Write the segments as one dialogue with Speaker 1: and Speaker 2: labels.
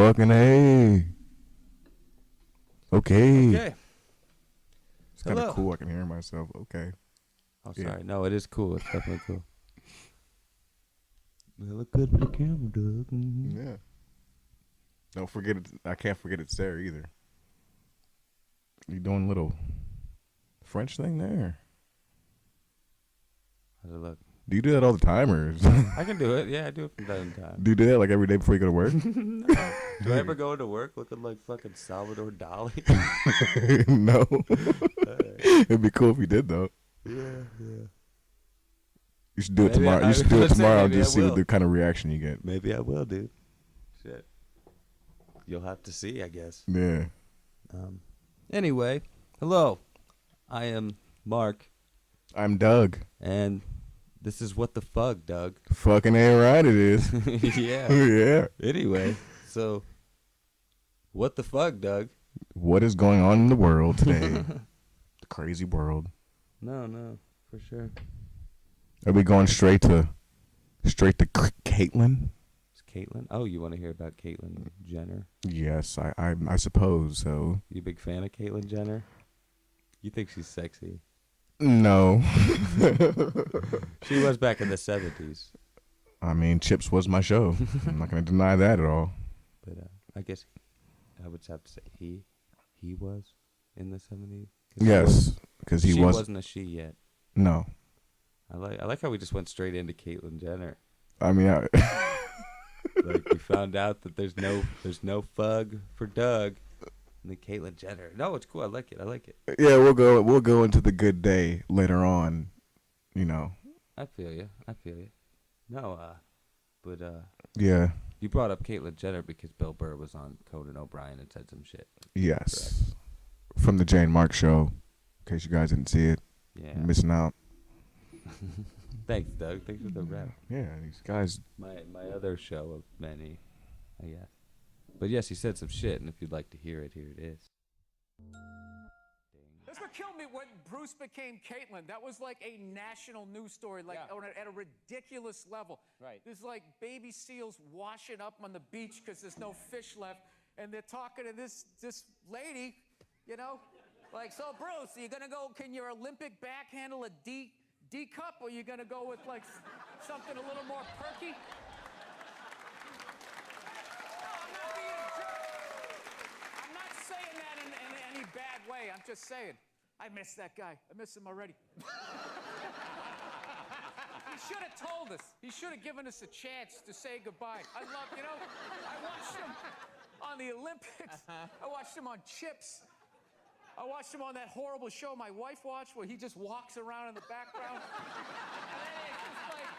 Speaker 1: Fucking A. Okay.
Speaker 2: Okay.
Speaker 1: It's kind of
Speaker 2: Hello.
Speaker 1: cool. I can hear myself. Okay.
Speaker 2: Oh,
Speaker 1: Yeah.
Speaker 2: sorry. No, it is cool. It's definitely cool. They look good for the camera, Doug.
Speaker 1: Yeah. Don't forget it. I can't forget it's there either. You doing a little French thing there?
Speaker 2: How's it look?
Speaker 1: Do you do that all the time, or
Speaker 2: I can do it. Yeah, I do it from time to time.
Speaker 1: do you do that like every day before you go to work?
Speaker 2: No. Do I ever go to work looking like fucking Salvador Dali?
Speaker 1: No. It'd be cool if you did though.
Speaker 2: Yeah.
Speaker 1: You should do it
Speaker 2: Maybe
Speaker 1: tomorrow.
Speaker 2: I
Speaker 1: You should do it
Speaker 2: was gonna say,
Speaker 1: tomorrow and
Speaker 2: maybe
Speaker 1: just
Speaker 2: I
Speaker 1: see what
Speaker 2: will.
Speaker 1: the kind of reaction you get.
Speaker 2: Maybe I will, dude. Shit. You'll have to see, I guess.
Speaker 1: Yeah.
Speaker 2: Anyway, hello. I am Mark,
Speaker 1: I'm Doug.
Speaker 2: and this is What the Fuck, Doug.
Speaker 1: Fucking A right it is.
Speaker 2: Yeah.
Speaker 1: Yeah.
Speaker 2: Anyway, so what the fuck, Doug?
Speaker 1: What is going on in the world today? The crazy world.
Speaker 2: No, for sure.
Speaker 1: Are we going straight to Caitlyn?
Speaker 2: It's Caitlyn. Oh, you want to hear about Caitlyn Jenner?
Speaker 1: Yes, I suppose so.
Speaker 2: You a big fan of Caitlyn Jenner? You think she's sexy?
Speaker 1: No.
Speaker 2: She was back in the 70s.
Speaker 1: I mean, Chips was my show. I'm not going to deny that at all.
Speaker 2: But I guess I would have to say he was in the 70s.
Speaker 1: Yes, because he
Speaker 2: she
Speaker 1: was.
Speaker 2: wasn't a she yet.
Speaker 1: No.
Speaker 2: I like how we just went straight into Caitlyn Jenner.
Speaker 1: I mean,
Speaker 2: Like we found out that there's no fug for Doug. And then Caitlyn Jenner. No, it's cool. I like it.
Speaker 1: yeah, we'll go into the good day later on. You know.
Speaker 2: I feel you. No, but
Speaker 1: Yeah.
Speaker 2: you brought up Caitlyn Jenner because Bill Burr was on Conan O'Brien and said some shit.
Speaker 1: Yes. From the Jane Mark show. In case you guys didn't see it,
Speaker 2: Yeah.
Speaker 1: you're missing out.
Speaker 2: Thanks, Doug. Thanks for the rep.
Speaker 1: Yeah, these guys.
Speaker 2: My other show of many, I guess. But yes, he said some shit, and if you'd like to hear it, here it is.
Speaker 3: That's what killed me when Bruce became Caitlyn. That was like a national news story, like at a ridiculous level.
Speaker 4: Right.
Speaker 3: There's like baby seals washing up on the beach because there's no fish left, and they're talking to this lady, you know, like, so Bruce, are you gonna go? Can your Olympic back handle a D cup, or are you gonna go with like something a little more perky? I'm not being a jerk. I'm not saying that in any bad way. I'm just saying, I miss that guy. I miss him already. He should have told us. He should have given us a chance to say goodbye. I watched him on the Olympics. I watched him on Chips. I watched him on that horrible show my wife watched where he just walks around in the background. And then it's just like,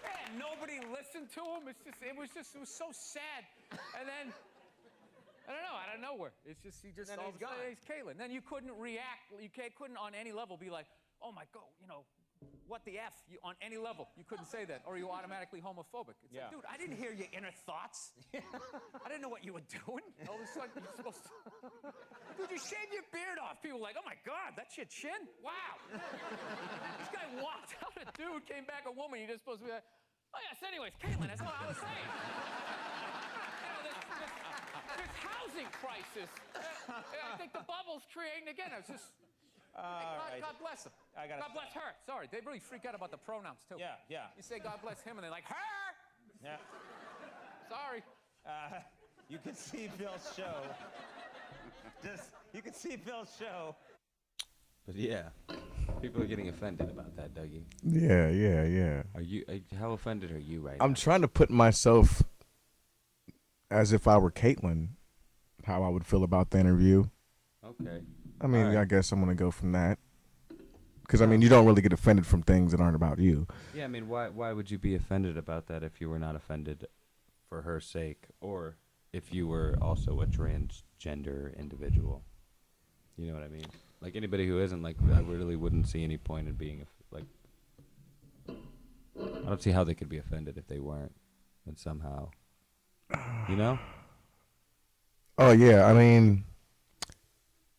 Speaker 3: man, nobody listened to him. It was so sad. And then, I don't know, out of nowhere. It's just, he just, all of a sudden, he's Caitlyn. Then you couldn't react. You couldn't on any level be like, oh my God, what the F? On any level, you couldn't say that, or you automatically homophobic. It's like, dude, I didn't hear your inner thoughts. I didn't know what you were doing. All of a sudden, you're supposed to... Dude, you shave your beard off. People are like, oh my God, that's your chin? Wow. This guy walked out a dude, came back a woman. You're just supposed to be like, oh yes, anyways, Caitlyn, that's what I was saying. This housing crisis. I think the bubble's creating again. It's just... God bless him. God bless her. Sorry, they really freak out about the pronouns too.
Speaker 4: Yeah.
Speaker 3: You say God bless him, and they're like, her.
Speaker 4: Yeah.
Speaker 3: Sorry.
Speaker 4: You can see Bill's show. You can see Bill's show.
Speaker 2: But yeah, people are getting offended about that, Dougie.
Speaker 1: Yeah.
Speaker 2: Are you? How offended are you right now?
Speaker 1: I'm trying to put myself as if I were Caitlyn, how I would feel about the interview.
Speaker 2: Okay.
Speaker 1: I mean,
Speaker 2: All right.
Speaker 1: I guess I'm going to go from that. Because, I mean, you don't really get offended from things that aren't about you.
Speaker 2: Yeah, I mean, why would you be offended about that if you were not offended for her sake, or if you were also a transgender individual? You know what I mean? Like anybody who isn't, like, I really wouldn't see any point in being like. I don't see how they could be offended if they weren't, and somehow, you know.
Speaker 1: Oh, yeah. I mean,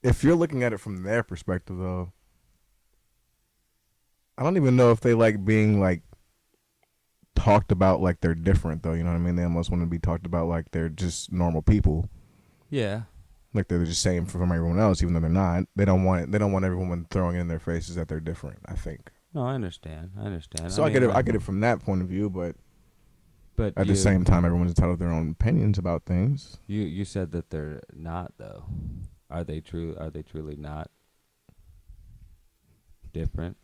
Speaker 1: if you're looking at it from their perspective, though, I don't even know if they like being, like, talked about like they're different, though. You know what I mean? They almost want to be talked about like they're just normal people,
Speaker 2: Yeah.
Speaker 1: like they're just same from everyone else, even though they're not. They don't want it. They don't want everyone throwing in their faces that they're different. I think.
Speaker 2: No, I understand.
Speaker 1: So I
Speaker 2: mean,
Speaker 1: get it.
Speaker 2: like,
Speaker 1: I get it from that point of view, but
Speaker 2: But
Speaker 1: at the same time, everyone's entitled to their own opinions about things.
Speaker 2: you said that they're not though. Are they true? Are they truly not different?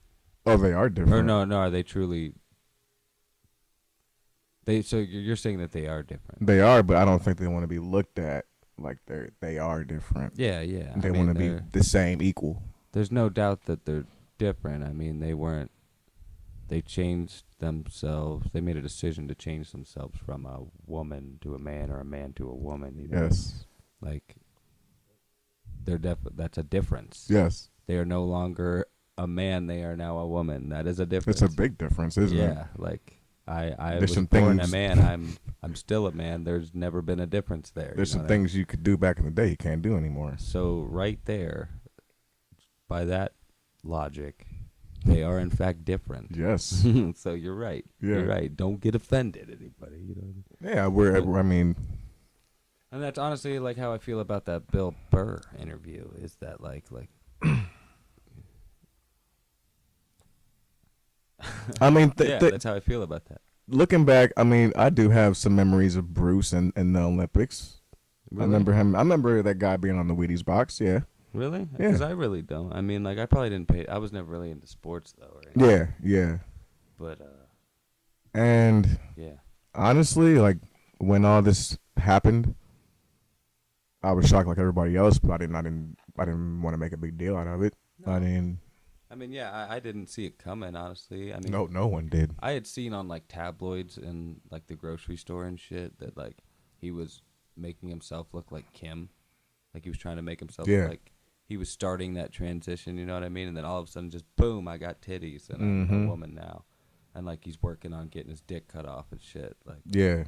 Speaker 1: Oh, they are different.
Speaker 2: Or no, are they truly? So you're saying that they are different?
Speaker 1: They are, but I don't think they want to be looked at like they are different.
Speaker 2: Yeah, yeah.
Speaker 1: They want to be the same, equal.
Speaker 2: There's no doubt that they're different. I mean, they weren't. They changed themselves. They made a decision to change themselves from a woman to a man or a man to a woman. You know?
Speaker 1: Yes.
Speaker 2: Like, that's a difference.
Speaker 1: Yes.
Speaker 2: They are no longer a man. They are now a woman. That is a difference.
Speaker 1: It's a big difference, isn't it?
Speaker 2: Yeah, like I
Speaker 1: There's
Speaker 2: was
Speaker 1: some
Speaker 2: born
Speaker 1: things-
Speaker 2: a man. I'm still a man. There's never been a difference there.
Speaker 1: There's
Speaker 2: you know
Speaker 1: some
Speaker 2: what I mean?
Speaker 1: things you could do back in the day you can't do anymore.
Speaker 2: So right there, by that logic, they are in fact different.
Speaker 1: Yes.
Speaker 2: So you're right.
Speaker 1: Yeah.
Speaker 2: You're right. Don't get offended, anybody. You know.
Speaker 1: Yeah, I mean,
Speaker 2: And that's honestly like how I feel about that Bill Burr interview. Is that like
Speaker 1: I mean,
Speaker 2: yeah, that's how I feel about that.
Speaker 1: looking back, I mean, I do have some memories of Bruce and the Olympics.
Speaker 2: Really?
Speaker 1: I remember him. I remember that guy being on the Wheaties box. Yeah.
Speaker 2: Really?
Speaker 1: Yeah.
Speaker 2: Because I really don't. I mean, like I probably didn't pay. I was never really into sports though. Or anything.
Speaker 1: Yeah.
Speaker 2: But
Speaker 1: And
Speaker 2: yeah.
Speaker 1: honestly, like when all this happened, I was shocked like everybody else, but I didn't want to make a big deal out of it.
Speaker 2: No.
Speaker 1: I mean,
Speaker 2: Yeah, I didn't see it coming, honestly. I mean,
Speaker 1: no one did.
Speaker 2: I had seen on like tabloids and like the grocery store and shit that like he was making himself look like Kim, like he was trying to make himself
Speaker 1: Yeah.
Speaker 2: look like he was starting that transition. You know what I mean? And then all of a sudden, just boom, I got titties and I'm
Speaker 1: Mhm.
Speaker 2: a woman now, and like he's working on getting his dick cut off and shit. Like
Speaker 1: Yeah.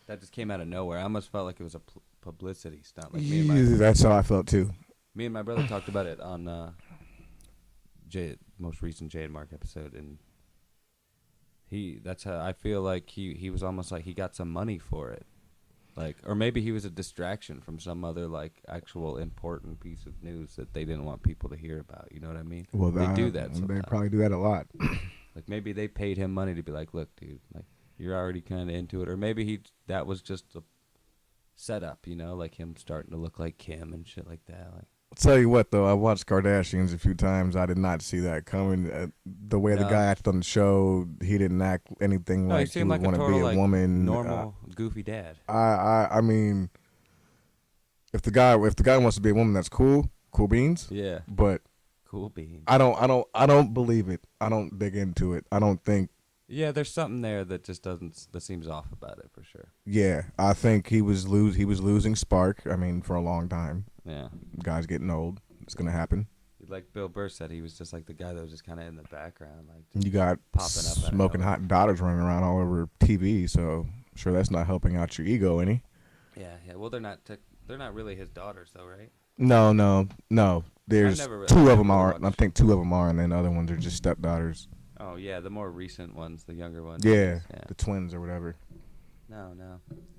Speaker 2: that just came out of nowhere. I almost felt like it was a publicity stunt. Like me
Speaker 1: That's how I felt too.
Speaker 2: and my brother talked about it on most recent Jay and Mark episode, and that's how I feel like he was almost like he got some money for it, like, or maybe he was a distraction from some other like actual important piece of news that they didn't want people to hear about. You know what I mean?
Speaker 1: Well,
Speaker 2: they do that.
Speaker 1: They
Speaker 2: Sometimes.
Speaker 1: probably do that a lot.
Speaker 2: Like maybe they paid him money to be like, look, dude, like you're already kind of into it, or maybe that was just a setup, you know, like him starting to look like Kim and shit like that, like.
Speaker 1: I'll tell you what, though, I watched Kardashians a few times. I did not see that coming. The way the
Speaker 2: No.
Speaker 1: guy acted on the show, he didn't act anything
Speaker 2: No, he
Speaker 1: like he
Speaker 2: seemed
Speaker 1: would
Speaker 2: like a
Speaker 1: want to be
Speaker 2: total,
Speaker 1: a
Speaker 2: like,
Speaker 1: woman.
Speaker 2: Normal, goofy dad.
Speaker 1: I mean, if the guy wants to be a woman, that's cool beans.
Speaker 2: Yeah,
Speaker 1: But
Speaker 2: cool beans.
Speaker 1: I don't believe it. I don't dig into it. I don't think.
Speaker 2: Yeah, there's something there that just that seems off about it for sure.
Speaker 1: Yeah, I think he was losing spark. I mean, for a long time.
Speaker 2: Yeah.
Speaker 1: Guy's getting old. It's gonna happen.
Speaker 2: Like Bill Burr said, he was just like the guy that was just kind of in the background, like
Speaker 1: You got
Speaker 2: popping up out of
Speaker 1: smoking
Speaker 2: nowhere.
Speaker 1: hot daughters running around all over TV. So I'm sure that's not helping out your ego any.
Speaker 2: Yeah. Well, they're not really his daughters though, right?
Speaker 1: No. There's
Speaker 2: never really-
Speaker 1: two
Speaker 2: I
Speaker 1: of them
Speaker 2: never
Speaker 1: are.
Speaker 2: watched.
Speaker 1: I think two of them are, and then the other ones are just stepdaughters.
Speaker 2: Oh yeah, the more recent ones, the younger ones.
Speaker 1: Yeah,
Speaker 2: Yeah.
Speaker 1: the twins or whatever.
Speaker 2: No.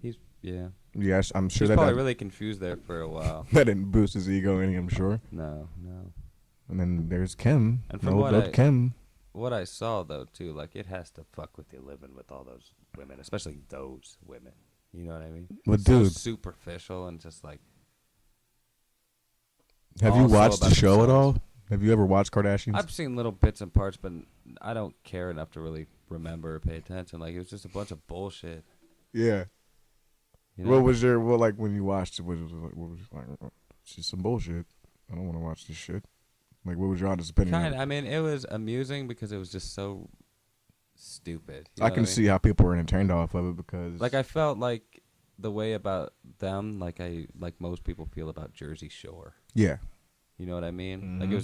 Speaker 2: He's yeah.
Speaker 1: Yes, I'm sure
Speaker 2: He's
Speaker 1: that
Speaker 2: probably
Speaker 1: that,
Speaker 2: really confused there for a while.
Speaker 1: that didn't boost his ego any. I'm sure.
Speaker 2: No.
Speaker 1: And then there's Kim.
Speaker 2: And from
Speaker 1: No
Speaker 2: what
Speaker 1: dope Kim.
Speaker 2: What I saw though too, like it has to fuck with you living with all those women, especially those women. You know what I mean?
Speaker 1: But
Speaker 2: It's so
Speaker 1: dude,
Speaker 2: superficial and just like.
Speaker 1: have you
Speaker 2: also
Speaker 1: watched the
Speaker 2: about
Speaker 1: show at
Speaker 2: themselves.
Speaker 1: all? Have you ever watched Kardashians?
Speaker 2: I've seen little bits and parts, but I don't care enough to really remember or pay attention. Like it was just a bunch of bullshit.
Speaker 1: Yeah.
Speaker 2: You know?
Speaker 1: What was your like when you watched it? What was like? It's just some bullshit. I don't want to watch this shit. Like, what was your honest opinion?
Speaker 2: Kind of. I mean, it was amusing because it was just so stupid. You know
Speaker 1: I
Speaker 2: what
Speaker 1: can
Speaker 2: mean?
Speaker 1: see how people were entertained off of it because,
Speaker 2: Like I felt like the way about them, like most people feel about Jersey Shore.
Speaker 1: yeah,
Speaker 2: You know what I mean? Like
Speaker 1: Mhm.
Speaker 2: it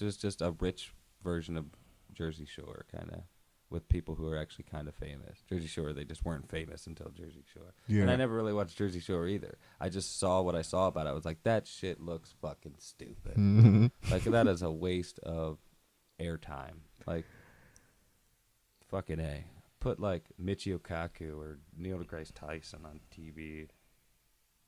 Speaker 2: was just a rich version of Jersey Shore, kind of, with people who are actually kind of famous. Jersey Shore, they just weren't famous until Jersey Shore.
Speaker 1: yeah.
Speaker 2: And I never really watched Jersey Shore either. I just saw what I saw about it. I was like, that shit looks fucking stupid.
Speaker 1: Mhm.
Speaker 2: Like that is a waste of airtime. Like fucking A. put like Michio Kaku or Neil deGrasse Tyson on TV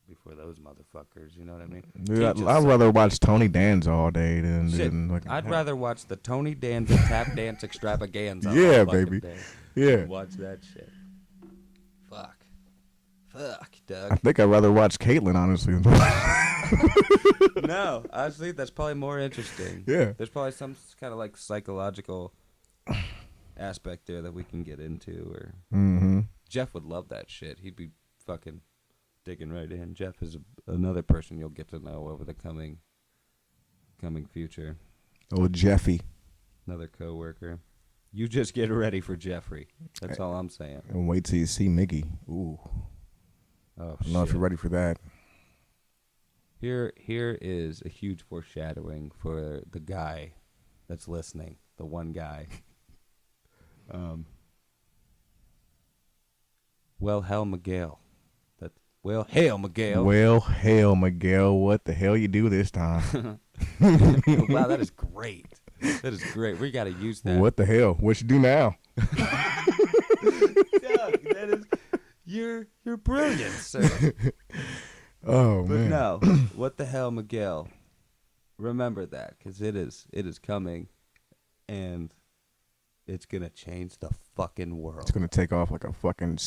Speaker 2: before those motherfuckers. You know what I mean?
Speaker 1: Dude, I'd rather watch Tony Danza all day than like.
Speaker 2: I'd rather watch the Tony Danza tap dance extravaganza.
Speaker 1: Yeah,
Speaker 2: all fucking
Speaker 1: baby.
Speaker 2: day.
Speaker 1: Yeah.
Speaker 2: Watch that shit. Fuck,
Speaker 1: I
Speaker 2: Doug.
Speaker 1: think I'd rather watch Caitlyn, honestly.
Speaker 2: No, honestly, that's probably more interesting.
Speaker 1: Yeah.
Speaker 2: There's probably some kind of like psychological aspect there that we can get into. Or
Speaker 1: Mm-hmm.
Speaker 2: Jeff would love that shit. He'd be fucking digging right in. Jeff is another person you'll get to know over the coming future.
Speaker 1: Oh, Jeffy.
Speaker 2: Another coworker. You just get ready for Jeffrey. That's all I'm saying.
Speaker 1: And wait till you see Miggy. Ooh.
Speaker 2: Oh,
Speaker 1: I don't know if
Speaker 2: shit.
Speaker 1: you're ready for that.
Speaker 2: Here is a huge foreshadowing for the guy that's listening. The one guy. Well, hell, Miguel. Well, hell, Miguel.
Speaker 1: Well, hell, Miguel, what the hell you do this time?
Speaker 2: Wow, that is great. That is great. We got to use that.
Speaker 1: What the hell? What you do now?
Speaker 2: Doug, that is you're brilliant, sir.
Speaker 1: Oh,
Speaker 2: But
Speaker 1: man.
Speaker 2: no, what the hell, Miguel? Remember that, because it is coming, and it's gonna change the fucking world.
Speaker 1: It's going to take off like a fucking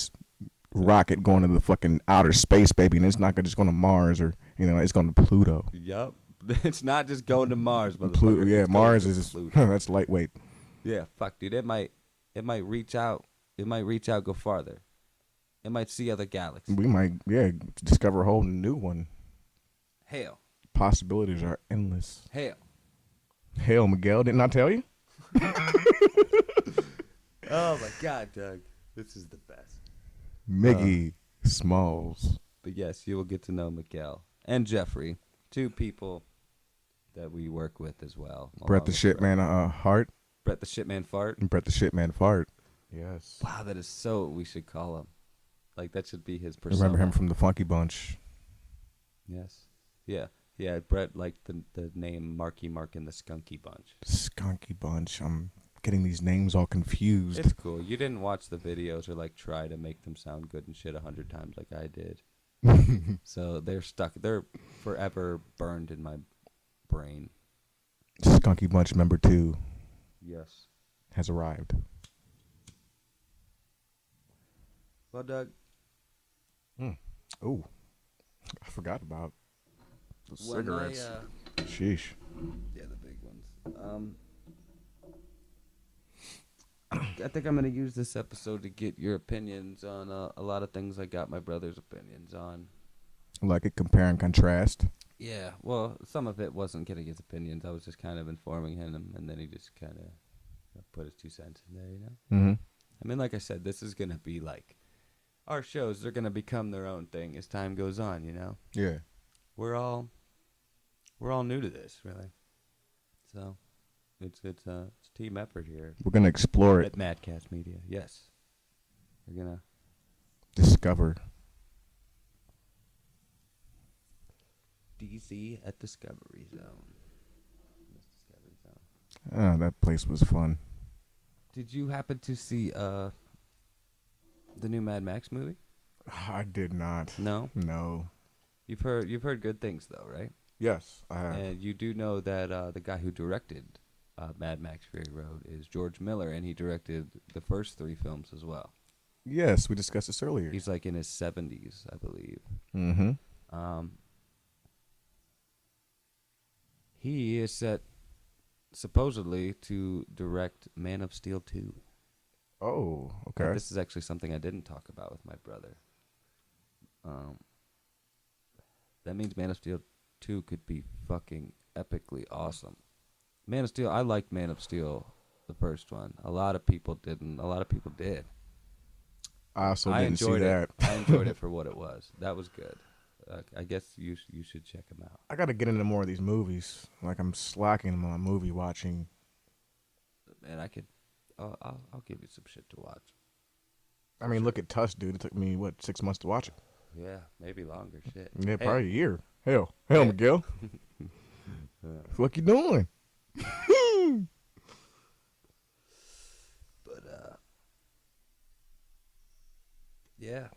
Speaker 1: rocket going to the fucking outer space, baby, and it's not just going to Mars or, it's going to Pluto.
Speaker 2: Yup. It's not just going to Mars, but
Speaker 1: Yeah, Mars is, that's lightweight.
Speaker 2: Yeah, fuck, dude. It might reach out. It might reach out, go farther. It might see other galaxies.
Speaker 1: We might, discover a whole new one.
Speaker 2: Hell.
Speaker 1: Possibilities are endless.
Speaker 2: Hell.
Speaker 1: Hell, Miguel, didn't I tell you?
Speaker 2: Oh my God, Doug. This is the best.
Speaker 1: Miggy Smalls.
Speaker 2: But yes, you will get to know Miguel and Jeffrey, two people that we work with as well.
Speaker 1: Brett the Shitman Hart.
Speaker 2: Brett the Shitman Fart.
Speaker 1: And Brett the Shitman Fart. Yes.
Speaker 2: Wow, that is so what we should call him. Like, that should be his persona.
Speaker 1: Remember him from the Funky Bunch.
Speaker 2: Yes. Yeah. Yeah, Brett liked the name Marky Mark and the Skunky Bunch.
Speaker 1: Skunky Bunch. I'm getting these names all confused.
Speaker 2: It's cool. You didn't watch the videos or, like, try to make them sound good and shit 100 times like I did. So they're stuck. They're forever burned in my brain.
Speaker 1: Skunky Bunch member 2
Speaker 2: Yes.
Speaker 1: has arrived.
Speaker 2: Well, Doug.
Speaker 1: Oh, I forgot about the
Speaker 2: when
Speaker 1: cigarettes. Sheesh.
Speaker 2: Yeah, the big ones. I think I'm going to use this episode to get your opinions on a lot of things I got my brother's opinions on.
Speaker 1: Like a compare and contrast.
Speaker 2: Yeah, well, some of it wasn't getting his opinions. I was just kind of informing him, and then he just kind of put his 2 cents in there, you know?
Speaker 1: Mm-hmm.
Speaker 2: I mean, like I said, this is going to be like, our shows, they're going to become their own thing as time goes on, you know?
Speaker 1: Yeah.
Speaker 2: We're all new to this, really. So, it's a team effort here.
Speaker 1: We're going to explore it.
Speaker 2: At Madcast Media, yes. We're going to
Speaker 1: Discover.
Speaker 2: DC at Discovery Zone. Discovery Zone.
Speaker 1: Oh, that place was fun.
Speaker 2: Did you happen to see the new Mad Max movie?
Speaker 1: I did not.
Speaker 2: No?
Speaker 1: No.
Speaker 2: You've heard good things though, right?
Speaker 1: Yes, I have.
Speaker 2: And you do know that the guy who directed Mad Max Fury Road is George Miller, and he directed the first 3 films as well.
Speaker 1: Yes, we discussed this earlier.
Speaker 2: He's like in his 70s, I believe.
Speaker 1: Mm-hmm.
Speaker 2: He is set supposedly to direct Man of Steel 2.
Speaker 1: Oh,
Speaker 2: But
Speaker 1: okay.
Speaker 2: this is actually something I didn't talk about with my brother. That means Man of Steel 2 could be fucking epically awesome. Man of Steel, I liked Man of Steel, the first one. A lot of people didn't. A lot of people did.
Speaker 1: I also
Speaker 2: I
Speaker 1: didn't see
Speaker 2: enjoyed
Speaker 1: that.
Speaker 2: it. I enjoyed it for what it was. That was good. I guess you should check him out.
Speaker 1: I got to get into more of these movies. Like, I'm slacking on movie watching.
Speaker 2: And I could, I'll give you some shit to watch.
Speaker 1: I mean, look at Tusk, dude. It took me, 6 months to watch it?
Speaker 2: Yeah, maybe longer. Shit.
Speaker 1: Yeah,
Speaker 2: Hey,
Speaker 1: probably a year. Hell, Miguel. What you doing?
Speaker 2: But Yeah,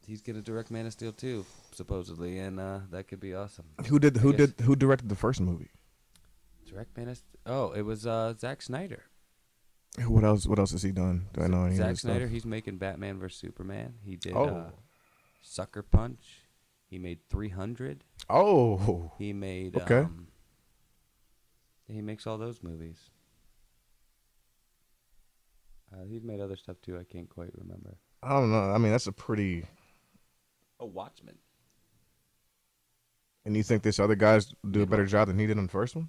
Speaker 2: he's gonna direct Man of Steel 2, supposedly, and that could be awesome.
Speaker 1: Who
Speaker 2: guess-
Speaker 1: directed the first movie?
Speaker 2: Direct Man of Oh, it was Zack Snyder.
Speaker 1: What else has he done? Do I know any of
Speaker 2: Zack
Speaker 1: this
Speaker 2: Snyder,
Speaker 1: stuff?
Speaker 2: he's making Batman vs Superman. He did
Speaker 1: Oh.
Speaker 2: Sucker Punch. He made 300.
Speaker 1: Oh,
Speaker 2: He made
Speaker 1: Okay.
Speaker 2: he makes all those movies. He's made other stuff too. I can't quite remember.
Speaker 1: I don't know. I mean, that's a pretty.
Speaker 2: Oh, Watchmen.
Speaker 1: And you think this other guys do a better job than he did on the first one?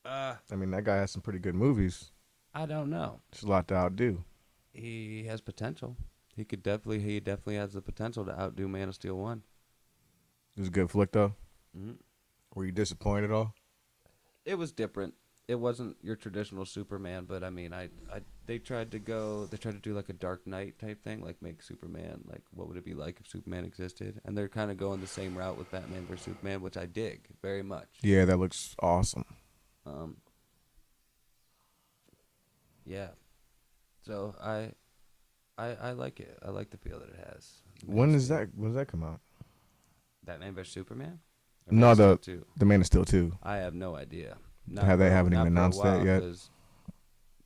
Speaker 2: Uh,
Speaker 1: I mean, that guy has some pretty good movies.
Speaker 2: I don't know.
Speaker 1: It's a lot to outdo.
Speaker 2: He has potential. He definitely has the potential to outdo Man of Steel 1.
Speaker 1: It was a good flick, though.
Speaker 2: Mhm.
Speaker 1: Were you disappointed at all?
Speaker 2: It was different. It wasn't your traditional Superman, but I mean, they tried to do like a Dark Knight type thing, like make Superman, like what would it be like if Superman existed? And they're kind of going the same route with Batman vs Superman, which I dig very much.
Speaker 1: Yeah, that looks awesome.
Speaker 2: Yeah. So I like it. I like the feel that it has.
Speaker 1: When does that come out?
Speaker 2: Batman vs Superman?
Speaker 1: No,
Speaker 2: Man of Steel 2?
Speaker 1: the Man of Steel 2.
Speaker 2: I have no idea.
Speaker 1: They
Speaker 2: Not
Speaker 1: haven't
Speaker 2: for
Speaker 1: even
Speaker 2: a
Speaker 1: announced that
Speaker 2: while,
Speaker 1: yet?
Speaker 2: 'cause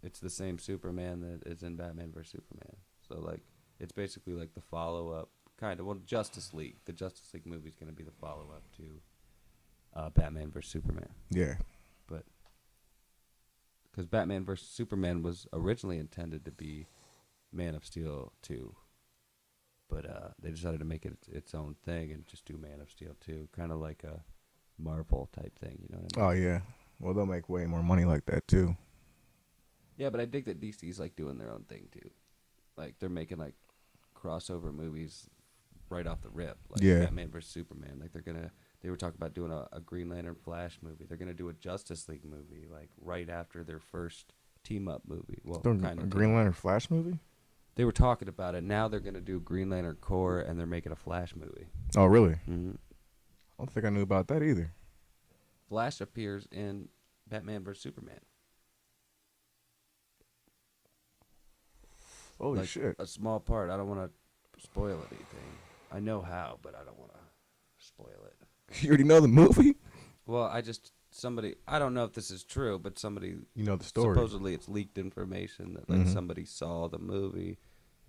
Speaker 2: it's the same Superman that is in Batman vs Superman. So like, it's basically like the follow up, kind of. Well, Justice League. The Justice League movie is going to be the follow up to Batman vs Superman.
Speaker 1: Yeah.
Speaker 2: But because Batman vs Superman was originally intended to be Man of Steel 2, but they decided to make it its own thing and just do Man of Steel 2, kind of like a Marvel type thing. You know what I mean?
Speaker 1: Oh, yeah. Well, they'll make way more money like that, too.
Speaker 2: Yeah, but I dig that DC's like doing their own thing too. Like they're making like crossover movies right off the rip, like
Speaker 1: Yeah.
Speaker 2: Batman vs Superman. Like they were talking about doing a Green Lantern Flash movie. They're gonna do a Justice League movie like right after their first team up movie. Well,
Speaker 1: Doing
Speaker 2: kind
Speaker 1: a
Speaker 2: of
Speaker 1: Green Lantern Flash movie?
Speaker 2: They were talking about it. Now they're gonna do Green Lantern Corps and they're making a Flash movie.
Speaker 1: Oh, really?
Speaker 2: Mm-hmm.
Speaker 1: I don't think I knew about that either.
Speaker 2: Flash appears in Batman vs Superman.
Speaker 1: Holy
Speaker 2: Like,
Speaker 1: shit.
Speaker 2: A small part. I don't want to spoil anything. I know how, but I don't want to spoil it.
Speaker 1: You already know the movie?
Speaker 2: Well, I don't know if this is true, but somebody,
Speaker 1: You know the story.
Speaker 2: supposedly it's leaked information that like somebody saw the movie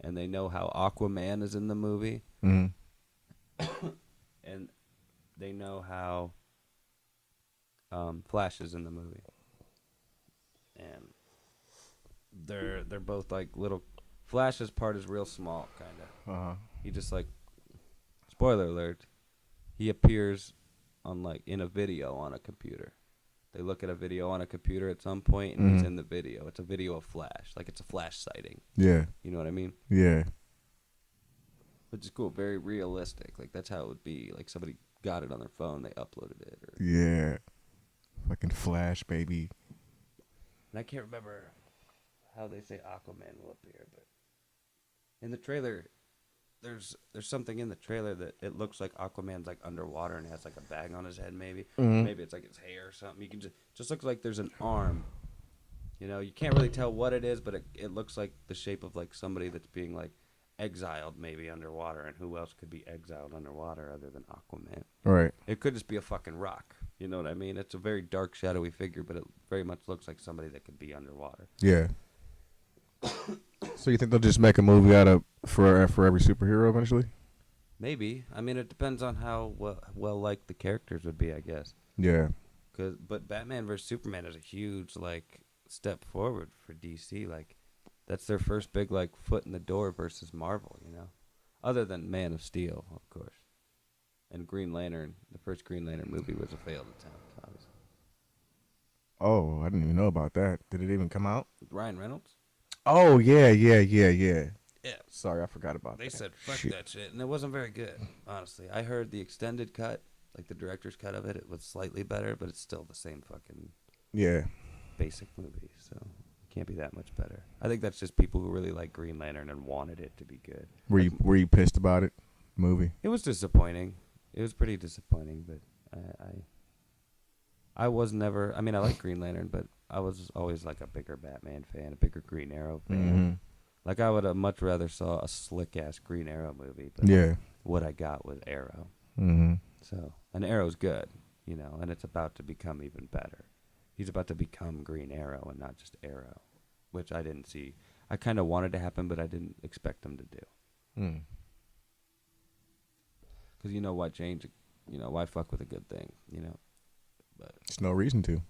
Speaker 2: and they know how Aquaman is in the movie
Speaker 1: Mhm.
Speaker 2: and they know how Flash is in the movie. And they're both like little. Flash's part is real small, kind of.
Speaker 1: Uh-huh.
Speaker 2: He just like, spoiler alert, he appears on like in a video on a computer. They look at a video on a computer at some point and he's in the video. It's a video of Flash, like it's a Flash sighting.
Speaker 1: Yeah.
Speaker 2: You know what I mean?
Speaker 1: Yeah.
Speaker 2: Which is cool, very realistic. Like that's how it would be. Like somebody got it on their phone, they uploaded it.
Speaker 1: Yeah. Fucking Flash, baby.
Speaker 2: And I can't remember how they say Aquaman will appear, but in the trailer, there's something in the trailer that it looks like Aquaman's like underwater and has like a bag on his head, maybe. Maybe it's like his hair or something. You can just looks like there's an arm. You know, you can't really tell what it is, but it looks like the shape of like somebody that's being like exiled maybe underwater. And who else could be exiled underwater other than Aquaman?
Speaker 1: Right.
Speaker 2: It could just be a fucking rock. You know what I mean? It's a very dark, shadowy figure, but it very much looks like somebody that could be underwater.
Speaker 1: Yeah. So you think they'll just make a movie out of for every superhero eventually?
Speaker 2: Maybe. I mean, it depends on how well liked the characters would be, I guess.
Speaker 1: Yeah.
Speaker 2: But Batman vs Superman is a huge like step forward for DC. Like, that's their first big like foot in the door versus Marvel. You know, other than Man of Steel, of course, and Green Lantern. The first Green Lantern movie was a failed attempt, obviously.
Speaker 1: Oh, I didn't even know about that. Did it even come out?
Speaker 2: With Ryan Reynolds.
Speaker 1: Oh, yeah.
Speaker 2: Yeah.
Speaker 1: Sorry, I forgot about
Speaker 2: They
Speaker 1: that.
Speaker 2: said fuck
Speaker 1: Shit.
Speaker 2: that shit, and it wasn't very good. Honestly, I heard the extended cut, like the director's cut of it. It was slightly better, but it's still the same fucking
Speaker 1: Yeah.
Speaker 2: basic movie, so it can't be that much better. I think that's just people who really like Green Lantern and wanted it to be good.
Speaker 1: Were you pissed about it? Movie?
Speaker 2: It was disappointing. It was pretty disappointing, but I was never. I mean, I like Green Lantern, but I was always like a bigger Batman fan, a bigger Green Arrow fan. Like I would have much rather saw a slick ass Green Arrow movie, but
Speaker 1: Yeah.
Speaker 2: what I got was Arrow.
Speaker 1: Mm-hmm.
Speaker 2: So, and Arrow's good, you know, and it's about to become even better. He's about to become Green Arrow and not just Arrow, which I didn't see. I kind of wanted to happen, but I didn't expect him to do.
Speaker 1: Mm.
Speaker 2: Because you know why change, you know, why fuck with a good thing, you know?
Speaker 1: There's no reason to.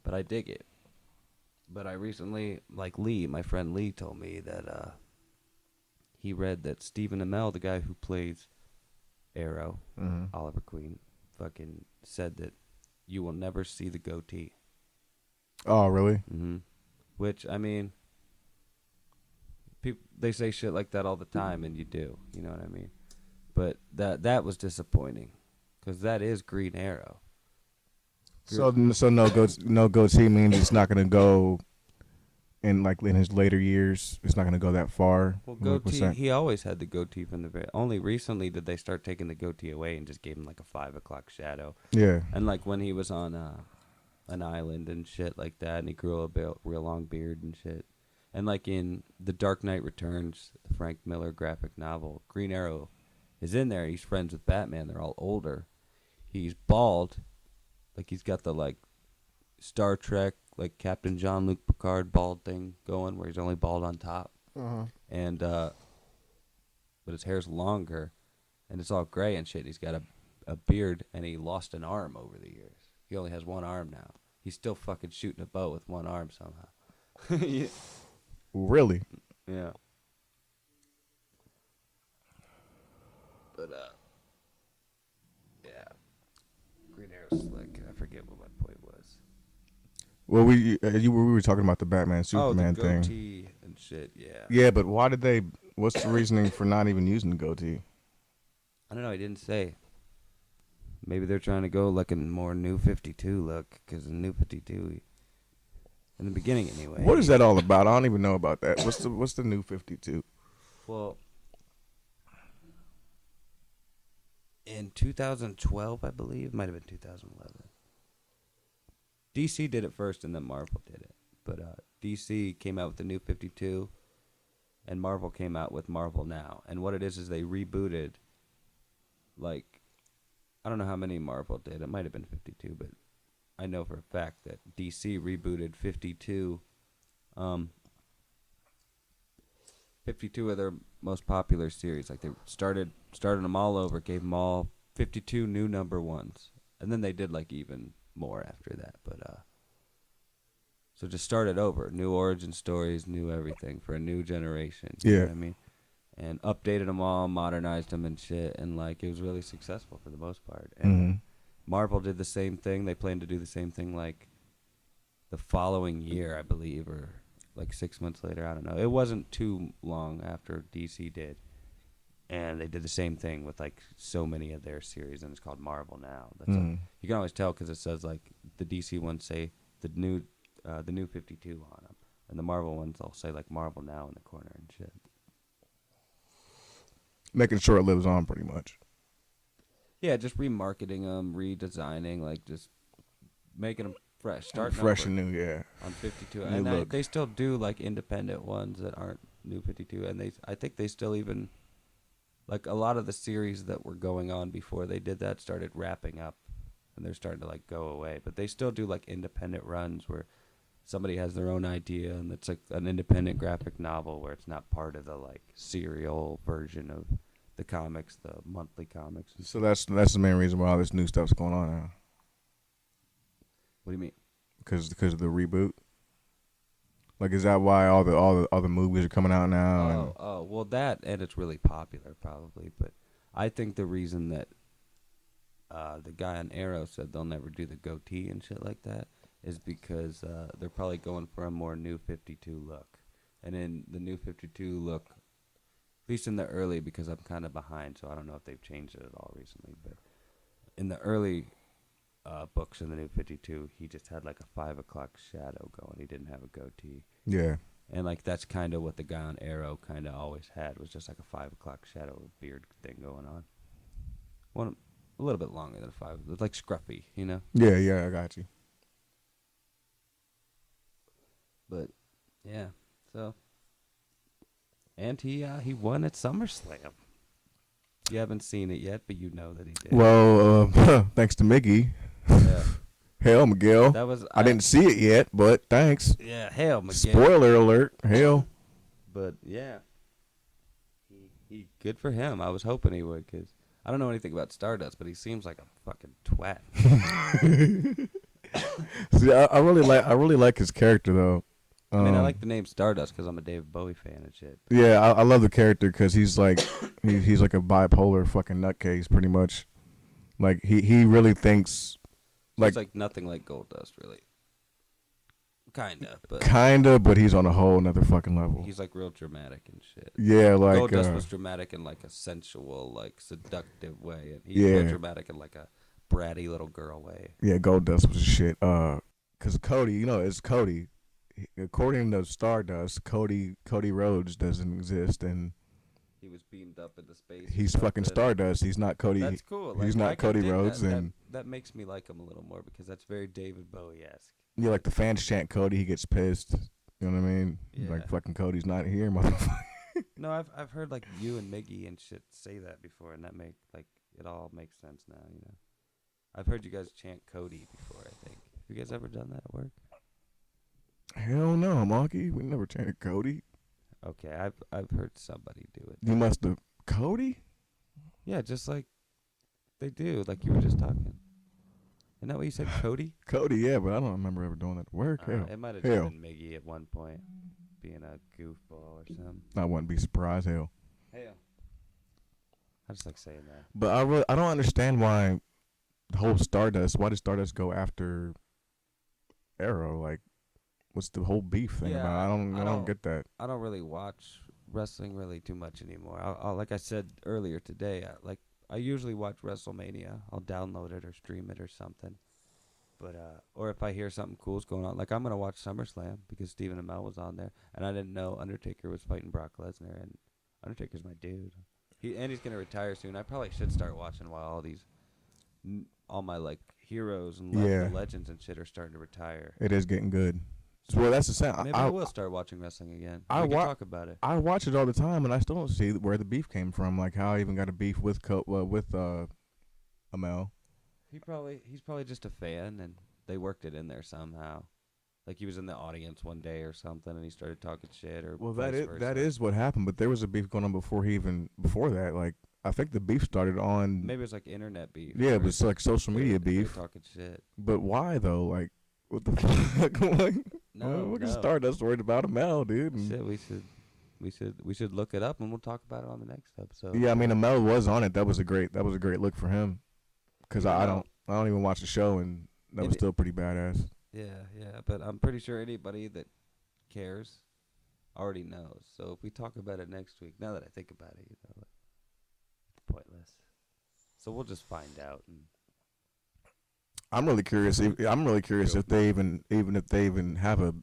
Speaker 2: But I dig it. But I recently, like Lee, my friend Lee told me that he read that Stephen Amell, the guy who plays Arrow, Oliver Queen, fucking said that you will never see the goatee.
Speaker 1: Oh, really?
Speaker 2: Mm-hmm. Which, I mean, they say shit like that all the time, and you do. You know what I mean? But that was disappointing, because that is Green Arrow.
Speaker 1: So no goatee means it's not gonna go in his later years. It's not gonna go that far.
Speaker 2: Well, goatee, he always had the goatee from the very. Only recently did they start taking the goatee away and just gave him like a 5 o'clock shadow.
Speaker 1: Yeah.
Speaker 2: And like when he was on an island and shit like that, and he grew a real long beard and shit. And like in The Dark Knight Returns, the Frank Miller graphic novel, Green Arrow is in there. He's friends with Batman. They're all older. He's bald. Like he's got the like Star Trek, like Captain Jean-Luc Picard bald thing going, where he's only bald on top. And but his hair's longer, and it's all gray and shit. He's got a beard, and he lost an arm over the years. He only has one arm now. He's still fucking shooting a bow with one arm somehow. Yeah.
Speaker 1: Really?
Speaker 2: Yeah. But yeah. Green Arrow's slick. I forget what my point was.
Speaker 1: Well, we were talking about the Batman Superman
Speaker 2: the
Speaker 1: thing.
Speaker 2: goatee and shit. Yeah.
Speaker 1: Yeah, but why did they? What's the reasoning for not even using the goatee?
Speaker 2: I don't know. He didn't say. Maybe they're trying to go like a more New 52 look, because in New 52, in the beginning anyway.
Speaker 1: What is that all about? I don't even know about that. What's the New 52?
Speaker 2: Well, in 2012, I believe, might have been 2011. DC did it first, and then Marvel did it. But DC came out with the New 52, and Marvel came out with Marvel Now. And what it is they rebooted, like, I don't know how many Marvel did. It might have been 52, but I know for a fact that DC rebooted 52. 52 of their most popular series. Like they started them all over, gave them all 52 new number ones, and then they did like even more after that. But so just started over, new origin stories, new everything for a new generation. You know what I mean? And updated them all, modernized them and shit, and like it was really successful for the most part. And Marvel did the same thing. They plan to do the same thing like the following year, I believe, or like 6 months later. I don't know. It wasn't too long after DC did. And they did the same thing with like so many of their series, and it's called Marvel Now. That's you can always tell because it says like the DC ones say the new 52 on them, and the Marvel ones all say like Marvel Now in the corner and shit.
Speaker 1: Making sure it lives on, pretty much.
Speaker 2: Yeah, just remarketing them, redesigning, like just making them fresh, starting
Speaker 1: fresh
Speaker 2: over
Speaker 1: and new, yeah.
Speaker 2: on 52.
Speaker 1: New
Speaker 2: And they still do like independent ones that aren't New 52, and I think they still even. Like, a lot of the series that were going on before they did that started wrapping up, and they're starting to, like, go away. But they still do, like, independent runs where somebody has their own idea, and it's, like, an independent graphic novel where it's not part of the, like, serial version of the comics, the monthly comics.
Speaker 1: So that's the main reason why all this new stuff's going on now.
Speaker 2: What do you mean?
Speaker 1: Because of the reboot? Like, is that why all the movies are coming out now?
Speaker 2: Well, that, and it's really popular, probably. But I think the reason that the guy on Arrow said they'll never do the goatee and shit like that is because they're probably going for a more New 52 look. And in the New 52 look, at least in the early, because I'm kind of behind, so I don't know if they've changed it at all recently, but in the early books in the New 52, he just had like a 5 o'clock shadow going. He didn't have a goatee.
Speaker 1: Yeah.
Speaker 2: And like that's kind of what the guy on Arrow kind of always had, was just like a 5 o'clock shadow beard thing going on. A little bit longer than a 5. It's like scruffy, you know?
Speaker 1: Yeah, I got you.
Speaker 2: But yeah, so And he won at SummerSlam. You haven't seen it yet, but you know that he did.
Speaker 1: Well, thanks to Mickey.
Speaker 2: Yeah.
Speaker 1: Hell, Miguel.
Speaker 2: That was
Speaker 1: I didn't see it yet, but thanks.
Speaker 2: Yeah, hell, Miguel.
Speaker 1: Spoiler alert. Hell.
Speaker 2: But yeah, he good for him. I was hoping he would, cause I don't know anything about Stardust, but he seems like a fucking twat.
Speaker 1: See, I really like his character though.
Speaker 2: I mean, I like the name Stardust because I'm a David Bowie fan and shit.
Speaker 1: Yeah, I love the character because he's like he's like a bipolar fucking nutcase, pretty much. Like he really thinks
Speaker 2: He's like nothing like Goldust, really.
Speaker 1: Kinda, but he's on a whole another fucking level.
Speaker 2: He's like real dramatic and shit.
Speaker 1: Yeah, like
Speaker 2: Goldust was dramatic in like a sensual, like seductive way, and he's real dramatic in like a bratty little girl way.
Speaker 1: Yeah, Goldust was shit. Cause Cody, it's Cody. According to Stardust, Cody Rhodes doesn't exist, and
Speaker 2: he was beamed up into space.
Speaker 1: He's fucking Stardust. He's not Cody.
Speaker 2: That's cool.
Speaker 1: He's not Cody Rhodes, and
Speaker 2: that makes me like him a little more because that's very David Bowie-esque.
Speaker 1: Yeah, like the fans chant Cody, he gets pissed. You know what I mean?
Speaker 2: Yeah.
Speaker 1: Like fucking Cody's not here, motherfucker.
Speaker 2: No, I've heard like you and Miggy and shit say that before, and that make like it all makes sense now. I've heard you guys chant Cody before. I think. Have you guys ever done that at work?
Speaker 1: Hell no, Monkey. We never chanted Cody.
Speaker 2: Okay, I've heard somebody do it.
Speaker 1: You must have Cody.
Speaker 2: Yeah, just like they do, like you were just talking. Isn't that what you said, Cody?
Speaker 1: Cody, yeah, but I don't remember ever doing that at work. Hell.
Speaker 2: It might have just been Miggy at one point, being a goofball or something.
Speaker 1: I wouldn't be surprised. Hell.
Speaker 2: I just like saying that.
Speaker 1: But I don't understand why the whole Stardust. Why did Stardust go after Arrow? Like, what's the whole beef thing about? I don't get that.
Speaker 2: I don't really watch wrestling really too much anymore. I'll like I said earlier today, I usually watch WrestleMania. I'll download it or stream it or something. But or if I hear something cool's going on, like I'm gonna watch SummerSlam because Stephen Amell was on there, and I didn't know Undertaker was fighting Brock Lesnar, and Undertaker's my dude. He's gonna retire soon. I probably should start watching while all my like heroes and legends and shit are starting to retire.
Speaker 1: It is getting good. Well, that's the same.
Speaker 2: Maybe I will start watching wrestling again. We can talk about it.
Speaker 1: I watch it all the time, and I still don't see where the beef came from. Like how I even got a beef with Amell.
Speaker 2: He's probably just a fan, and they worked it in there somehow. Like he was in the audience one day or something, and he started talking shit. Or
Speaker 1: well, that is what happened. But there was a beef going on before that. Like I think the beef started on
Speaker 2: maybe it was like internet beef.
Speaker 1: Yeah, it was like social media beef.
Speaker 2: Talking shit.
Speaker 1: But why though? Like what the fuck? Like, we can start us worried about Amell, dude.
Speaker 2: Shit, we should look it up, and we'll talk about it on the next episode.
Speaker 1: Yeah, I mean Amell was on it. That was a great look for him. Cause I don't even watch the show, and that was still pretty badass.
Speaker 2: Yeah, but I'm pretty sure anybody that cares already knows. So if we talk about it next week, now that I think about it, it's pointless. So we'll just find out. And
Speaker 1: I'm really curious. If they even have a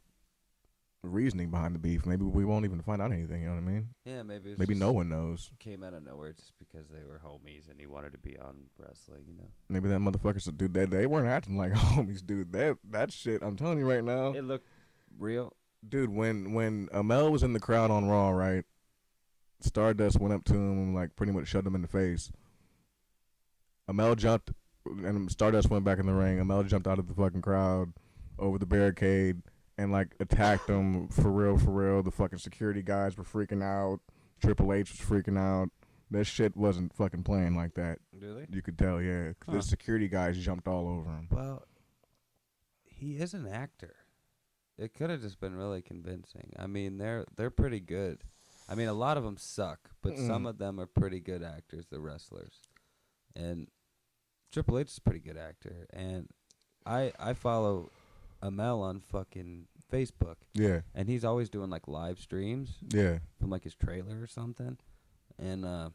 Speaker 1: reasoning behind the beef. Maybe we won't even find out anything. You know what I mean?
Speaker 2: Yeah, maybe.
Speaker 1: Maybe no one knows.
Speaker 2: Came out of nowhere just because they were homies and he wanted to be on wrestling.
Speaker 1: Maybe that motherfuckers dude. They weren't acting like homies, dude. That shit. I'm telling you right now.
Speaker 2: It looked real,
Speaker 1: dude. When Amell was in the crowd on Raw, right? Stardust went up to him and like pretty much shoved him in the face. Amell jumped, and Stardust went back in the ring. Amell jumped out of the fucking crowd over the barricade and like attacked him for real. The fucking security guys were freaking out. Triple H was freaking out. That shit wasn't fucking playing like that.
Speaker 2: Really?
Speaker 1: You could tell, yeah. The security guys jumped all over him.
Speaker 2: Well, he is an actor. It could have just been really convincing. I mean, they're pretty good. I mean, a lot of them suck, but some of them are pretty good actors, the wrestlers. And Triple H is a pretty good actor. And I follow Amell on fucking Facebook.
Speaker 1: Yeah.
Speaker 2: And he's always doing like live streams.
Speaker 1: Yeah.
Speaker 2: From like his trailer or something. And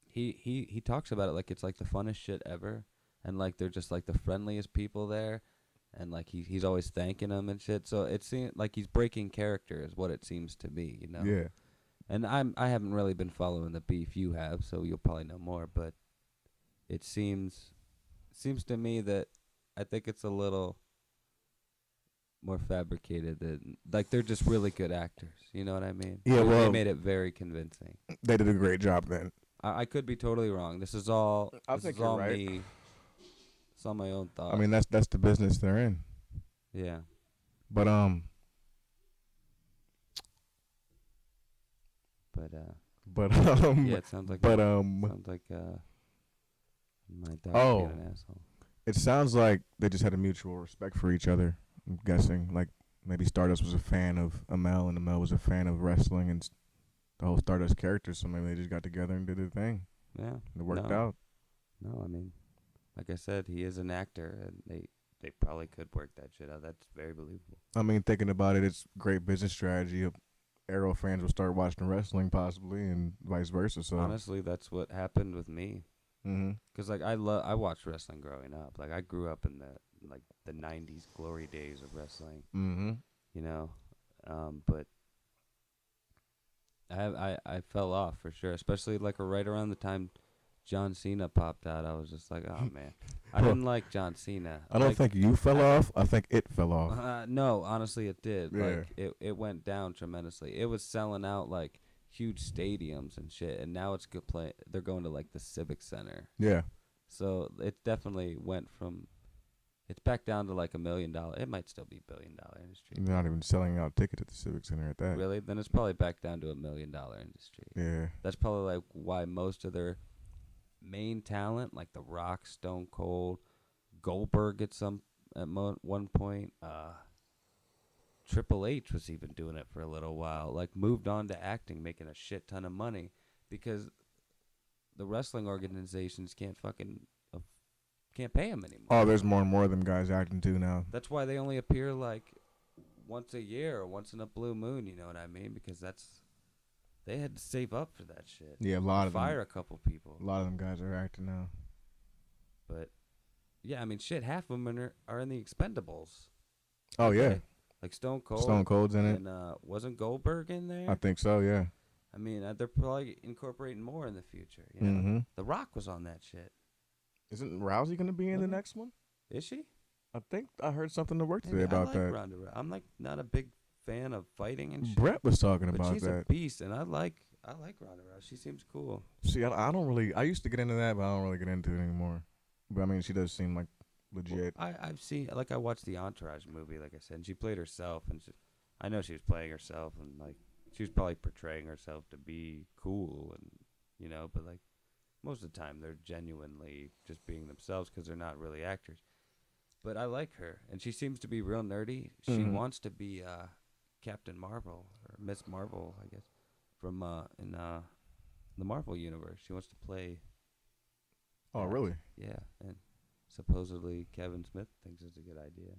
Speaker 2: he talks about it like it's like the funnest shit ever. And like they're just like the friendliest people there. And like he's always thanking them and shit. So it seems like he's breaking character is what it seems to be, you know.
Speaker 1: Yeah.
Speaker 2: And I haven't really been following the beef you have, so you'll probably know more, but it seems to me that I think it's a little more fabricated than like they're just really good actors. You know what I mean?
Speaker 1: Yeah,
Speaker 2: They
Speaker 1: well-
Speaker 2: made it very convincing.
Speaker 1: They did a great job then.
Speaker 2: I could be totally wrong. This is all.
Speaker 1: I
Speaker 2: This
Speaker 1: think
Speaker 2: is
Speaker 1: you're
Speaker 2: all
Speaker 1: right.
Speaker 2: me. It's all my own thoughts.
Speaker 1: I mean, that's the business they're in.
Speaker 2: yeah.
Speaker 1: But
Speaker 2: But yeah, it sounds like.
Speaker 1: but
Speaker 2: sounds like my dog
Speaker 1: Oh.
Speaker 2: being an asshole.
Speaker 1: it sounds like they just had a mutual respect for each other. I'm guessing like maybe Stardust was a fan of Amel and Amel was a fan of wrestling and the whole Stardust character. So maybe they just got together and did their thing.
Speaker 2: Yeah.
Speaker 1: And it worked
Speaker 2: No.
Speaker 1: out.
Speaker 2: No, I mean, like I said, he is an actor, and they probably could work that shit out. That's very believable.
Speaker 1: I mean, thinking about it, it's great business strategy. Arrow fans will start watching wrestling possibly, and vice versa. So,
Speaker 2: Honestly, that's what happened with me.
Speaker 1: hmm
Speaker 2: 'Cause like I watched wrestling growing up. Like I grew up in the 90s glory days of wrestling, you know. But I fell off for sure, especially like right around the time John Cena popped out. I was just like, oh man, I didn't like John Cena.
Speaker 1: I don't
Speaker 2: Like,
Speaker 1: think you fell off. I think it fell off.
Speaker 2: no, honestly, it did.
Speaker 1: Yeah.
Speaker 2: Like it went down tremendously. It was selling out like huge stadiums and shit, and now it's good play. They're going to like the Civic Center,
Speaker 1: Yeah.
Speaker 2: so it definitely went from. It's back down to like $1 million. It might still be $1 billion industry.
Speaker 1: You're not even selling out tickets at the Civic Center at that.
Speaker 2: Really? Then it's probably back down to $1 million industry.
Speaker 1: Yeah.
Speaker 2: That's probably like why most of their main talent, like The Rock, Stone Cold, Goldberg at one point, Triple H was even doing it for a little while. Like moved on to acting, making a shit ton of money because the wrestling organizations can't pay him anymore.
Speaker 1: Oh, there's more and more of them guys acting too now.
Speaker 2: That's why they only appear like once a year or once in a blue moon. You know what I mean? Because they had to save up for that shit.
Speaker 1: Yeah, a lot of
Speaker 2: Fire
Speaker 1: them.
Speaker 2: a couple people.
Speaker 1: A lot of them guys are acting now.
Speaker 2: But yeah, I mean, shit. Half of them are in the Expendables.
Speaker 1: Oh yeah,
Speaker 2: like Stone Cold.
Speaker 1: Stone Cold's in it.
Speaker 2: And wasn't Goldberg in there?
Speaker 1: I think so. Yeah.
Speaker 2: I mean, they're probably incorporating more in the future. You know,
Speaker 1: Mm-hmm.
Speaker 2: The Rock was on that shit.
Speaker 1: Isn't Rousey gonna be in the
Speaker 2: Mhm.
Speaker 1: next one?
Speaker 2: Is she?
Speaker 1: I think I heard something to work today
Speaker 2: Maybe.
Speaker 1: about
Speaker 2: I like
Speaker 1: that.
Speaker 2: Ronda Rousey. I'm like not a big fan of fighting and shit.
Speaker 1: Brett was talking
Speaker 2: but
Speaker 1: about
Speaker 2: she's
Speaker 1: that.
Speaker 2: a beast, and I like Ronda Rousey. She seems cool.
Speaker 1: See, I don't really. I used to get into that, but I don't really get into it anymore. But I mean, she does seem like legit.
Speaker 2: I've seen I watched the Entourage movie, like I said, and she played herself, and I know she was playing herself, and like she was probably portraying herself to be cool, and you know, but like most of the time they're genuinely just being themselves because they're not really actors. But I like her, and she seems to be real nerdy. She
Speaker 1: Mhm.
Speaker 2: wants to be Captain Marvel or Miss Marvel, I guess, from in the Marvel universe. She wants to play.
Speaker 1: Oh, really?
Speaker 2: Yeah, and supposedly Kevin Smith thinks it's a good idea.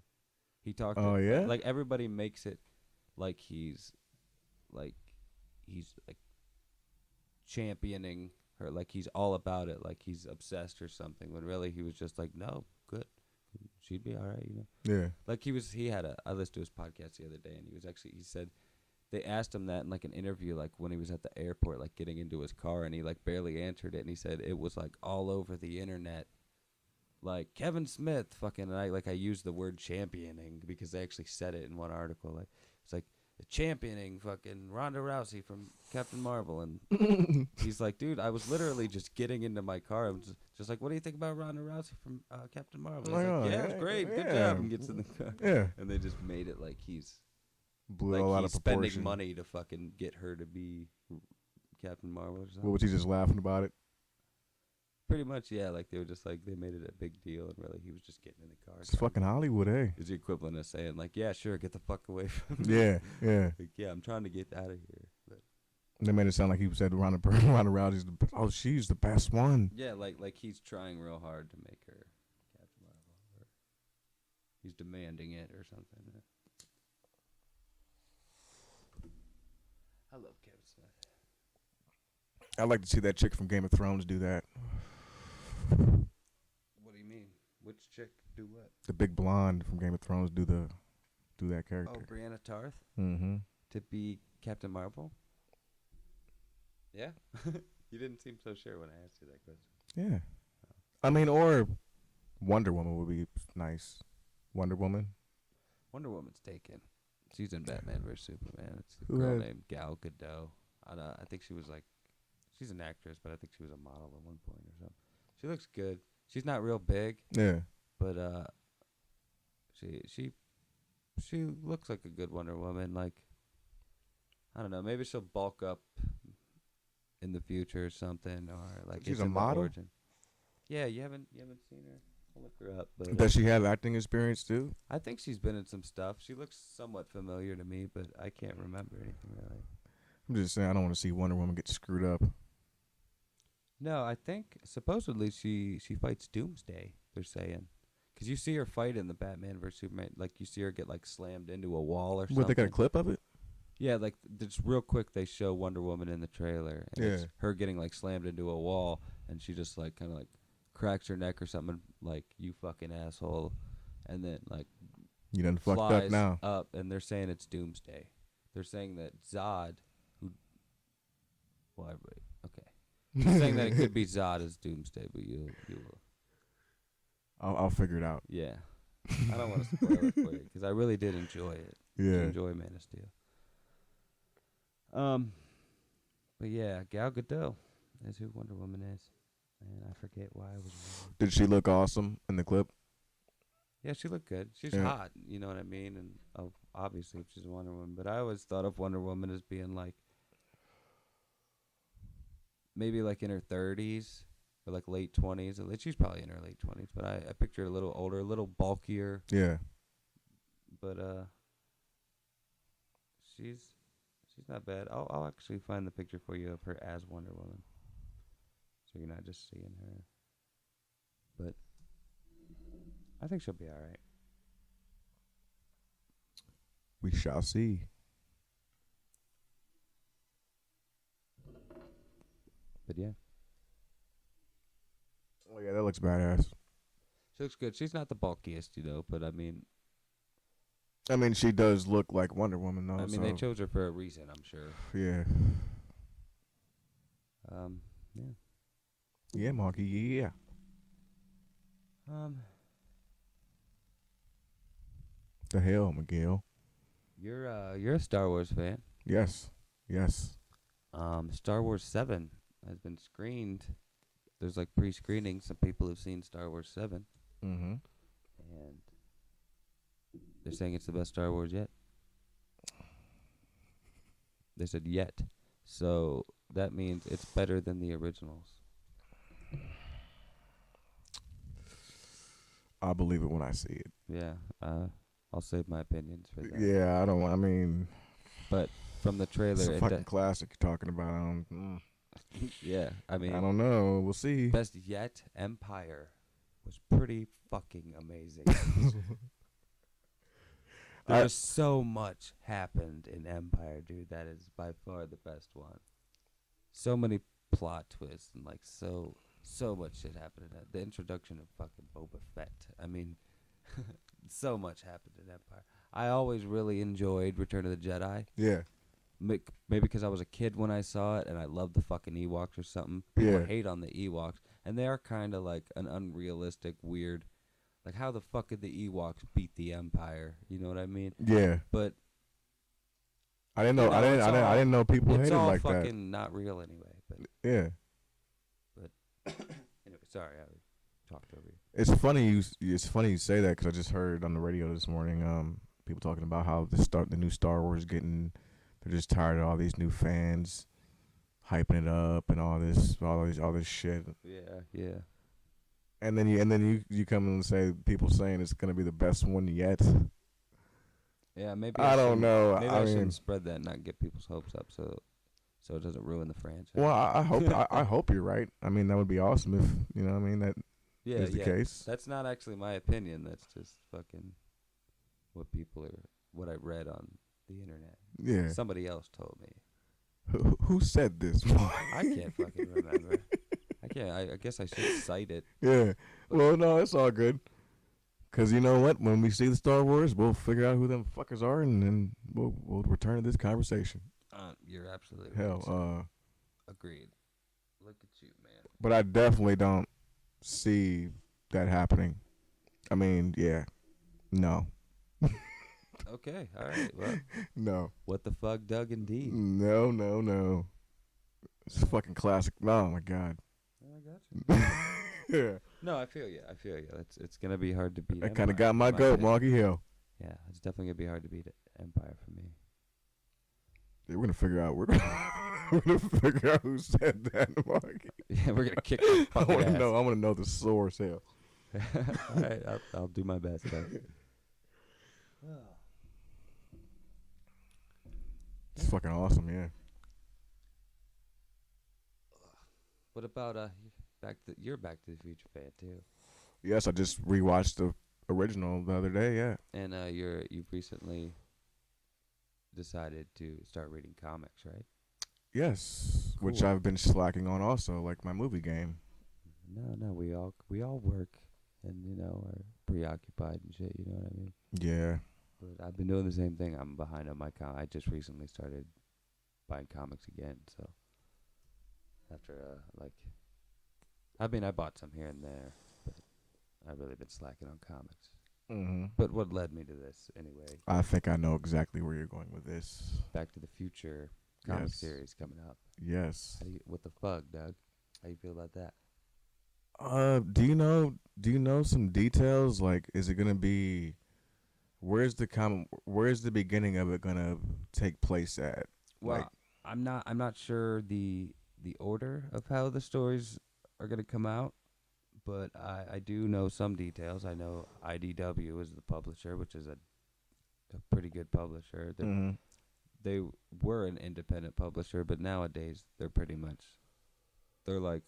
Speaker 2: He talked.
Speaker 1: Oh, yeah?
Speaker 2: Like everybody makes it like he's championing her, like he's all about it, like he's obsessed or something. When really he was just like, no, good, she'd be all right, you know.
Speaker 1: Yeah.
Speaker 2: Like I listened to his podcast the other day, and he said they asked him that in like an interview, like when he was at the airport, like getting into his car, and he like barely answered it, and he said it was like all over the internet, like Kevin Smith fucking, and I used the word championing because they actually said it in one article, like it's like championing fucking Ronda Rousey from Captain Marvel, and he's like, dude, I was literally just getting into my car. I'm just like, what do you think about Ronda Rousey from Captain Marvel? He's
Speaker 1: Oh,
Speaker 2: like, yeah,
Speaker 1: yeah,
Speaker 2: it's great, good
Speaker 1: yeah.
Speaker 2: job, and gets in the car.
Speaker 1: Yeah.
Speaker 2: And they just made it like he's
Speaker 1: Blew
Speaker 2: like
Speaker 1: a lot
Speaker 2: he's
Speaker 1: of proportion.
Speaker 2: spending money to fucking get her to be Captain Marvel or something.
Speaker 1: What was he just laughing about it?
Speaker 2: Pretty much, yeah. Like they were just like they made it a big deal, and really he was just getting in the car.
Speaker 1: It's fucking Hollywood, eh?
Speaker 2: Is the equivalent of saying like, yeah, sure, get the fuck away from me.
Speaker 1: Yeah, yeah.
Speaker 2: Like, yeah, I'm trying to get out of here. But
Speaker 1: They made it sound like he said Ronda Rousey's she's the best one.
Speaker 2: yeah, like he's trying real hard to make her Captain Marvel, or he's demanding it or something. I love Kevin Smith.
Speaker 1: I'd like to see that chick from Game of Thrones do that.
Speaker 2: What do you mean? Which chick do what?
Speaker 1: The big blonde from Game of Thrones do that
Speaker 2: Oh,
Speaker 1: character.
Speaker 2: Brianna Tarth
Speaker 1: Mm-hmm.
Speaker 2: to be Captain Marvel. Yeah, you didn't seem so sure when I asked you that question.
Speaker 1: Yeah. I mean, or Wonder Woman would be nice. Wonder Woman.
Speaker 2: Wonder Woman's taken. She's in Batman vs Superman. It's a
Speaker 1: Who
Speaker 2: girl
Speaker 1: had-
Speaker 2: named Gal Gadot. I think she was like, she's an actress, but I think she was a model at one point or something. She looks good. She's not real big,
Speaker 1: Yeah.
Speaker 2: but she looks like a good Wonder Woman. Like, I don't know, maybe she'll bulk up in the future or something, or like
Speaker 1: She's
Speaker 2: it's
Speaker 1: a
Speaker 2: in the
Speaker 1: model?
Speaker 2: origin. Yeah, you haven't seen her. I'll look her up. But
Speaker 1: Does she have acting experience too?
Speaker 2: I think she's been in some stuff. She looks somewhat familiar to me, but I can't remember anything really.
Speaker 1: I'm just saying I don't want to see Wonder Woman get screwed up.
Speaker 2: No, I think supposedly she fights Doomsday. They're saying, because you see her fight in the Batman vs Superman, like you see her get like slammed into a wall or something.
Speaker 1: What, they got a clip of it?
Speaker 2: Yeah, like just real quick, they show Wonder Woman in the trailer, and it's
Speaker 1: Yeah.
Speaker 2: her getting like slammed into a wall, and she just like kind of like cracks her neck or something, like you fucking asshole, and then like
Speaker 1: You done fucked
Speaker 2: flies
Speaker 1: up now.
Speaker 2: up, and they're saying it's Doomsday. They're saying that Zod, okay, they're saying that it could be Zod as Doomsday, but you will,
Speaker 1: I'll figure it out.
Speaker 2: yeah. I don't want to spoil it for you because I really did enjoy it.
Speaker 1: Yeah.
Speaker 2: Enjoy Man of Steel. But yeah, Gal Gadot is who Wonder Woman is, and I forget why I was.
Speaker 1: Did she look awesome in the clip?
Speaker 2: Yeah, she looked good. She's
Speaker 1: Yeah.
Speaker 2: hot, you know what I mean, and obviously if she's Wonder Woman. But I always thought of Wonder Woman as being like maybe like in her 30s or like late 20s. She's probably in her late 20s, but I picture her a little older, a little bulkier.
Speaker 1: Yeah.
Speaker 2: But she's not bad. I'll actually find the picture for you of her as Wonder Woman, so you're not just seeing her. But I think she'll be all right.
Speaker 1: We shall see.
Speaker 2: But yeah,
Speaker 1: Oh yeah, that looks badass.
Speaker 2: she looks good. She's not the bulkiest, but I mean,
Speaker 1: she does look like Wonder Woman though.
Speaker 2: they
Speaker 1: so,
Speaker 2: chose her for a reason, I'm sure.
Speaker 1: yeah.
Speaker 2: Yeah.
Speaker 1: Yeah, Marky, yeah. The hell, Miguel.
Speaker 2: You're a Star Wars fan.
Speaker 1: Yes. Yes.
Speaker 2: Star Wars 7 has been screened. There's like pre-screening. Some people have seen Star Wars 7,
Speaker 1: Mm-hmm.
Speaker 2: and they're saying it's the best Star Wars yet. They said yet, so that means it's better than the originals.
Speaker 1: I'll believe it when I see it.
Speaker 2: Yeah, I'll save my opinions for that.
Speaker 1: Yeah, I mean,
Speaker 2: But from the
Speaker 1: it's
Speaker 2: trailer,
Speaker 1: a
Speaker 2: it
Speaker 1: fucking classic you're talking about.
Speaker 2: yeah, I mean,
Speaker 1: I don't know. We'll see.
Speaker 2: best yet, Empire was pretty fucking amazing. There's so much happened in Empire, dude. That is by far the best one. So many plot twists and like so much shit happened in that. The introduction of fucking Boba Fett. I mean, so much happened in Empire. I always really enjoyed Return of the Jedi.
Speaker 1: Yeah.
Speaker 2: Maybe because I was a kid when I saw it and I loved the fucking Ewoks or something. People
Speaker 1: Yeah.
Speaker 2: hate on the Ewoks, and they are kind of like an unrealistic, weird. Like, how the fuck did the Ewoks beat the Empire? You know what I mean?
Speaker 1: Yeah.
Speaker 2: But
Speaker 1: I didn't know.
Speaker 2: No,
Speaker 1: I didn't know people
Speaker 2: it's
Speaker 1: hated
Speaker 2: all
Speaker 1: like that.
Speaker 2: fucking not real anyway. But
Speaker 1: Yeah.
Speaker 2: anyway, sorry, I talked over you.
Speaker 1: It's funny you say that because I just heard on the radio this morning people talking about how the new Star Wars they're just tired of all these new fans hyping it up and all this shit.
Speaker 2: Yeah.
Speaker 1: And then you come and say people saying it's gonna be the best one yet.
Speaker 2: Yeah, maybe
Speaker 1: I don't
Speaker 2: shouldn't-
Speaker 1: know.
Speaker 2: Maybe
Speaker 1: I
Speaker 2: I
Speaker 1: mean,
Speaker 2: shouldn't spread that and not get people's hopes up, so it doesn't ruin the franchise.
Speaker 1: well, I hope I hope you're right. I mean, that would be awesome if you know what I mean that
Speaker 2: yeah,
Speaker 1: is the
Speaker 2: yeah.
Speaker 1: case.
Speaker 2: That's not actually my opinion. That's just fucking what I read on the internet.
Speaker 1: Yeah.
Speaker 2: Somebody else told me.
Speaker 1: Who said this?
Speaker 2: I can't fucking remember. I can't. I guess I should cite it.
Speaker 1: Yeah. Well, no, it's all good. Cause you know what? When we see the Star Wars, we'll figure out who them fuckers are, and then we'll return to this conversation.
Speaker 2: You're absolutely
Speaker 1: Hell,
Speaker 2: right. Agreed. Look at you, man.
Speaker 1: but I definitely don't see that happening. I mean, yeah, no.
Speaker 2: Okay, all right. Well,
Speaker 1: No.
Speaker 2: what the fuck, Doug? Indeed.
Speaker 1: No. It's a fucking classic. Oh my god.
Speaker 2: I got you.
Speaker 1: Yeah.
Speaker 2: No, I feel you. It's gonna be hard to beat.
Speaker 1: I kind
Speaker 2: Empire,
Speaker 1: of got
Speaker 2: in
Speaker 1: my goat,
Speaker 2: opinion.
Speaker 1: Marky Hill.
Speaker 2: Yeah, it's definitely gonna be hard to beat Empire for me.
Speaker 1: Yeah, we're gonna figure out. We're gonna figure out who said that, Marky.
Speaker 2: Yeah, we're gonna kick the
Speaker 1: I
Speaker 2: fucking
Speaker 1: want to
Speaker 2: ass.
Speaker 1: know. I want to know the source. Hell.
Speaker 2: All right, I'll do my best. Doug.
Speaker 1: It's fucking awesome. Yeah.
Speaker 2: What about you're Back to the Future fan too,
Speaker 1: Yes, I just rewatched the original the other day. Yeah.
Speaker 2: and you've recently decided to start reading comics, right?
Speaker 1: Yes, which
Speaker 2: Cool.
Speaker 1: I've been slacking on also, like my movie game.
Speaker 2: No, we all work, and are preoccupied and shit. You know what I mean?
Speaker 1: Yeah.
Speaker 2: But I've been doing the same thing. I'm behind on my I just recently started buying comics again. So after I bought some here and there, but I've really been slacking on comics.
Speaker 1: Mm-hmm.
Speaker 2: But what led me to this anyway?
Speaker 1: I think I know exactly where you're going with this.
Speaker 2: Back to the Future comic
Speaker 1: Yes.
Speaker 2: series coming up.
Speaker 1: Yes.
Speaker 2: What the fuck, Doug? How you feel about that?
Speaker 1: Do you know some details? Like, is it gonna be? Where's the beginning of it gonna take place at?
Speaker 2: Well,
Speaker 1: Like-
Speaker 2: I'm not sure the order of how the stories are gonna come out, but I do know some details. I know IDW is the publisher, which is a pretty good publisher.
Speaker 1: Mhm.
Speaker 2: They were an independent publisher, but nowadays they're like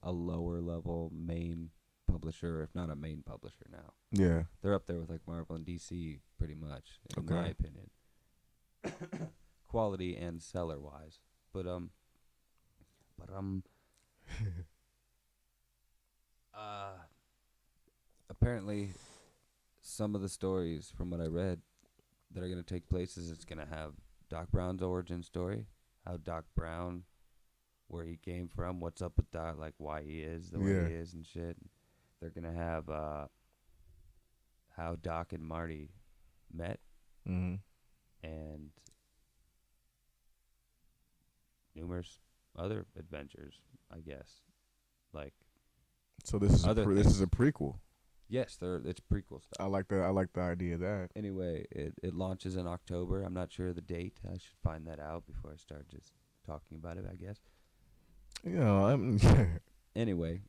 Speaker 2: a lower level main publisher, if not a main publisher now.
Speaker 1: Yeah.
Speaker 2: They're up there with like Marvel and DC pretty much, in
Speaker 1: Okay.
Speaker 2: my opinion. Quality and seller wise. But apparently some of the stories from what I read that are gonna take place is it's gonna have Doc Brown's origin story, how Doc Brown, where he came from, what's up with Doc, like why he is the way
Speaker 1: Yeah.
Speaker 2: he is and shit. They're gonna have how Doc and Marty met
Speaker 1: Mhm.
Speaker 2: and numerous other adventures, I guess. Like
Speaker 1: So this is
Speaker 2: Other
Speaker 1: this is a prequel.
Speaker 2: yes, it's prequel stuff.
Speaker 1: I like the idea of that.
Speaker 2: Anyway, it launches in October. I'm not sure of the date. I should find that out before I start just talking about it, I guess.
Speaker 1: You know,
Speaker 2: Anyway,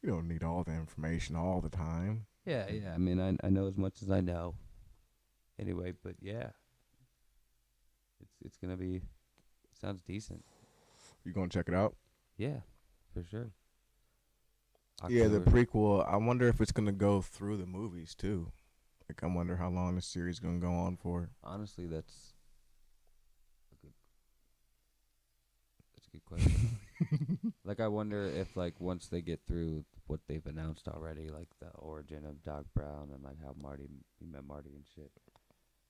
Speaker 1: you don't need all the information all the time.
Speaker 2: yeah. I mean, I know as much as I know. Anyway, but yeah, it's gonna be sounds decent.
Speaker 1: You gonna check it out?
Speaker 2: Yeah, for sure.
Speaker 1: Yeah, the
Speaker 2: October.
Speaker 1: prequel. I wonder if it's gonna go through the movies too. Like, I wonder how long the series gonna go on for.
Speaker 2: Honestly, that's a good question. Like, I wonder if, like, once they get through what they've announced already, like the origin of Doc Brown and like how he met Marty and shit,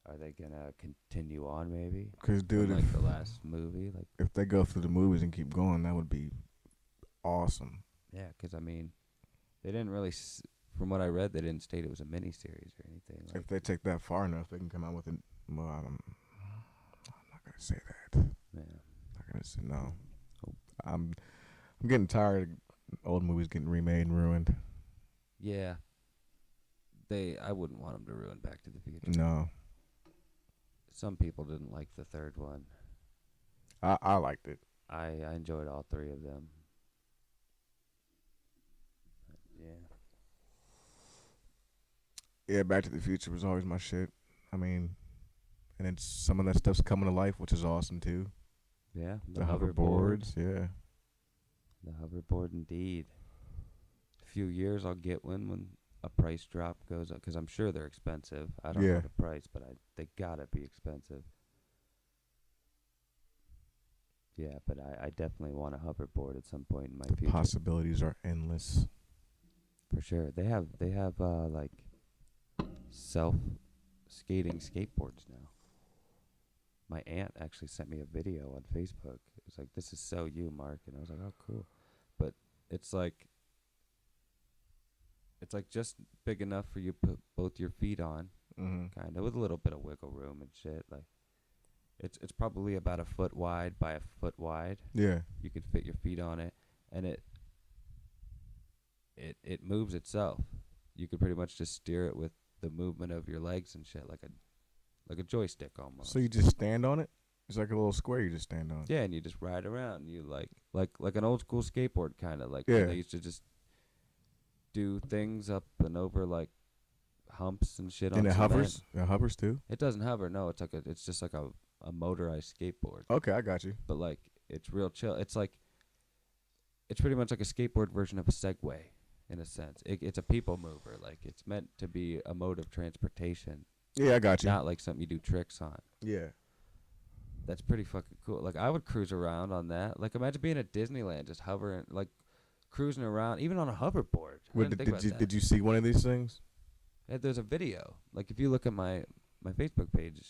Speaker 2: are they gonna continue on maybe?
Speaker 1: Cause, dude,
Speaker 2: From, like the last movie, like
Speaker 1: if they go through the movies and keep going, that would be awesome.
Speaker 2: yeah, 'cause I mean, they didn't really, from what I read, they didn't state it was a miniseries or anything. Like,
Speaker 1: If they take that far enough, they can come out with it. Well, I'm not gonna say that.
Speaker 2: yeah,
Speaker 1: Not gonna say no.
Speaker 2: Oh.
Speaker 1: I'm getting tired of old movies getting remade and ruined.
Speaker 2: yeah. I wouldn't want them to ruin Back to the Future.
Speaker 1: No,
Speaker 2: Some people didn't like the third one.
Speaker 1: I liked it.
Speaker 2: I enjoyed all three of them. But yeah.
Speaker 1: Yeah, Back to the Future was always my shit. I mean, and it's some of that stuff's coming to life, which is awesome too.
Speaker 2: Yeah.
Speaker 1: The hoverboards, yeah.
Speaker 2: The hoverboard, indeed. A few years I'll get one when a price drop goes up, because I'm sure they're expensive. I don't
Speaker 1: Yeah.
Speaker 2: know the price, but they gotta be expensive. Yeah, but I definitely want a hoverboard at some point in my future.
Speaker 1: Possibilities are endless.
Speaker 2: For sure. They have like self skating skateboards now. My aunt actually sent me a video on Facebook. It was like, "This is so you, Mark," and I was like, "Oh, cool." But it's like just big enough for you to put both your feet on,
Speaker 1: Mm-hmm.
Speaker 2: kind of, with a little bit of wiggle room and shit. Like, it's probably about a foot wide by a foot wide.
Speaker 1: Yeah.
Speaker 2: You could fit your feet on it, and it moves itself. You could pretty much just steer it with the movement of your legs and shit, like a joystick almost.
Speaker 1: So you just stand on it? It's like a little square you just stand on.
Speaker 2: Yeah, and you just ride around. You like an old school skateboard kind of, like
Speaker 1: Yeah.
Speaker 2: when they used to just do things up and over like humps and shit.
Speaker 1: And
Speaker 2: on
Speaker 1: it
Speaker 2: cement.
Speaker 1: hovers? It hovers too?
Speaker 2: It doesn't hover. No, it's just like a motorized skateboard.
Speaker 1: Okay, I got you.
Speaker 2: But like it's real chill. It's pretty much like a skateboard version of a Segway in a sense. It's a people mover. Like, it's meant to be a mode of transportation,
Speaker 1: Yeah, I got you.
Speaker 2: not like something you do tricks on.
Speaker 1: Yeah.
Speaker 2: That's pretty fucking cool. Like, I would cruise around on that. Like, imagine being at Disneyland, just hovering, like cruising around, even on a hoverboard. I didn't think about that.
Speaker 1: Did you see one of these things?
Speaker 2: Yeah, there's a video. Like, if you look at my Facebook page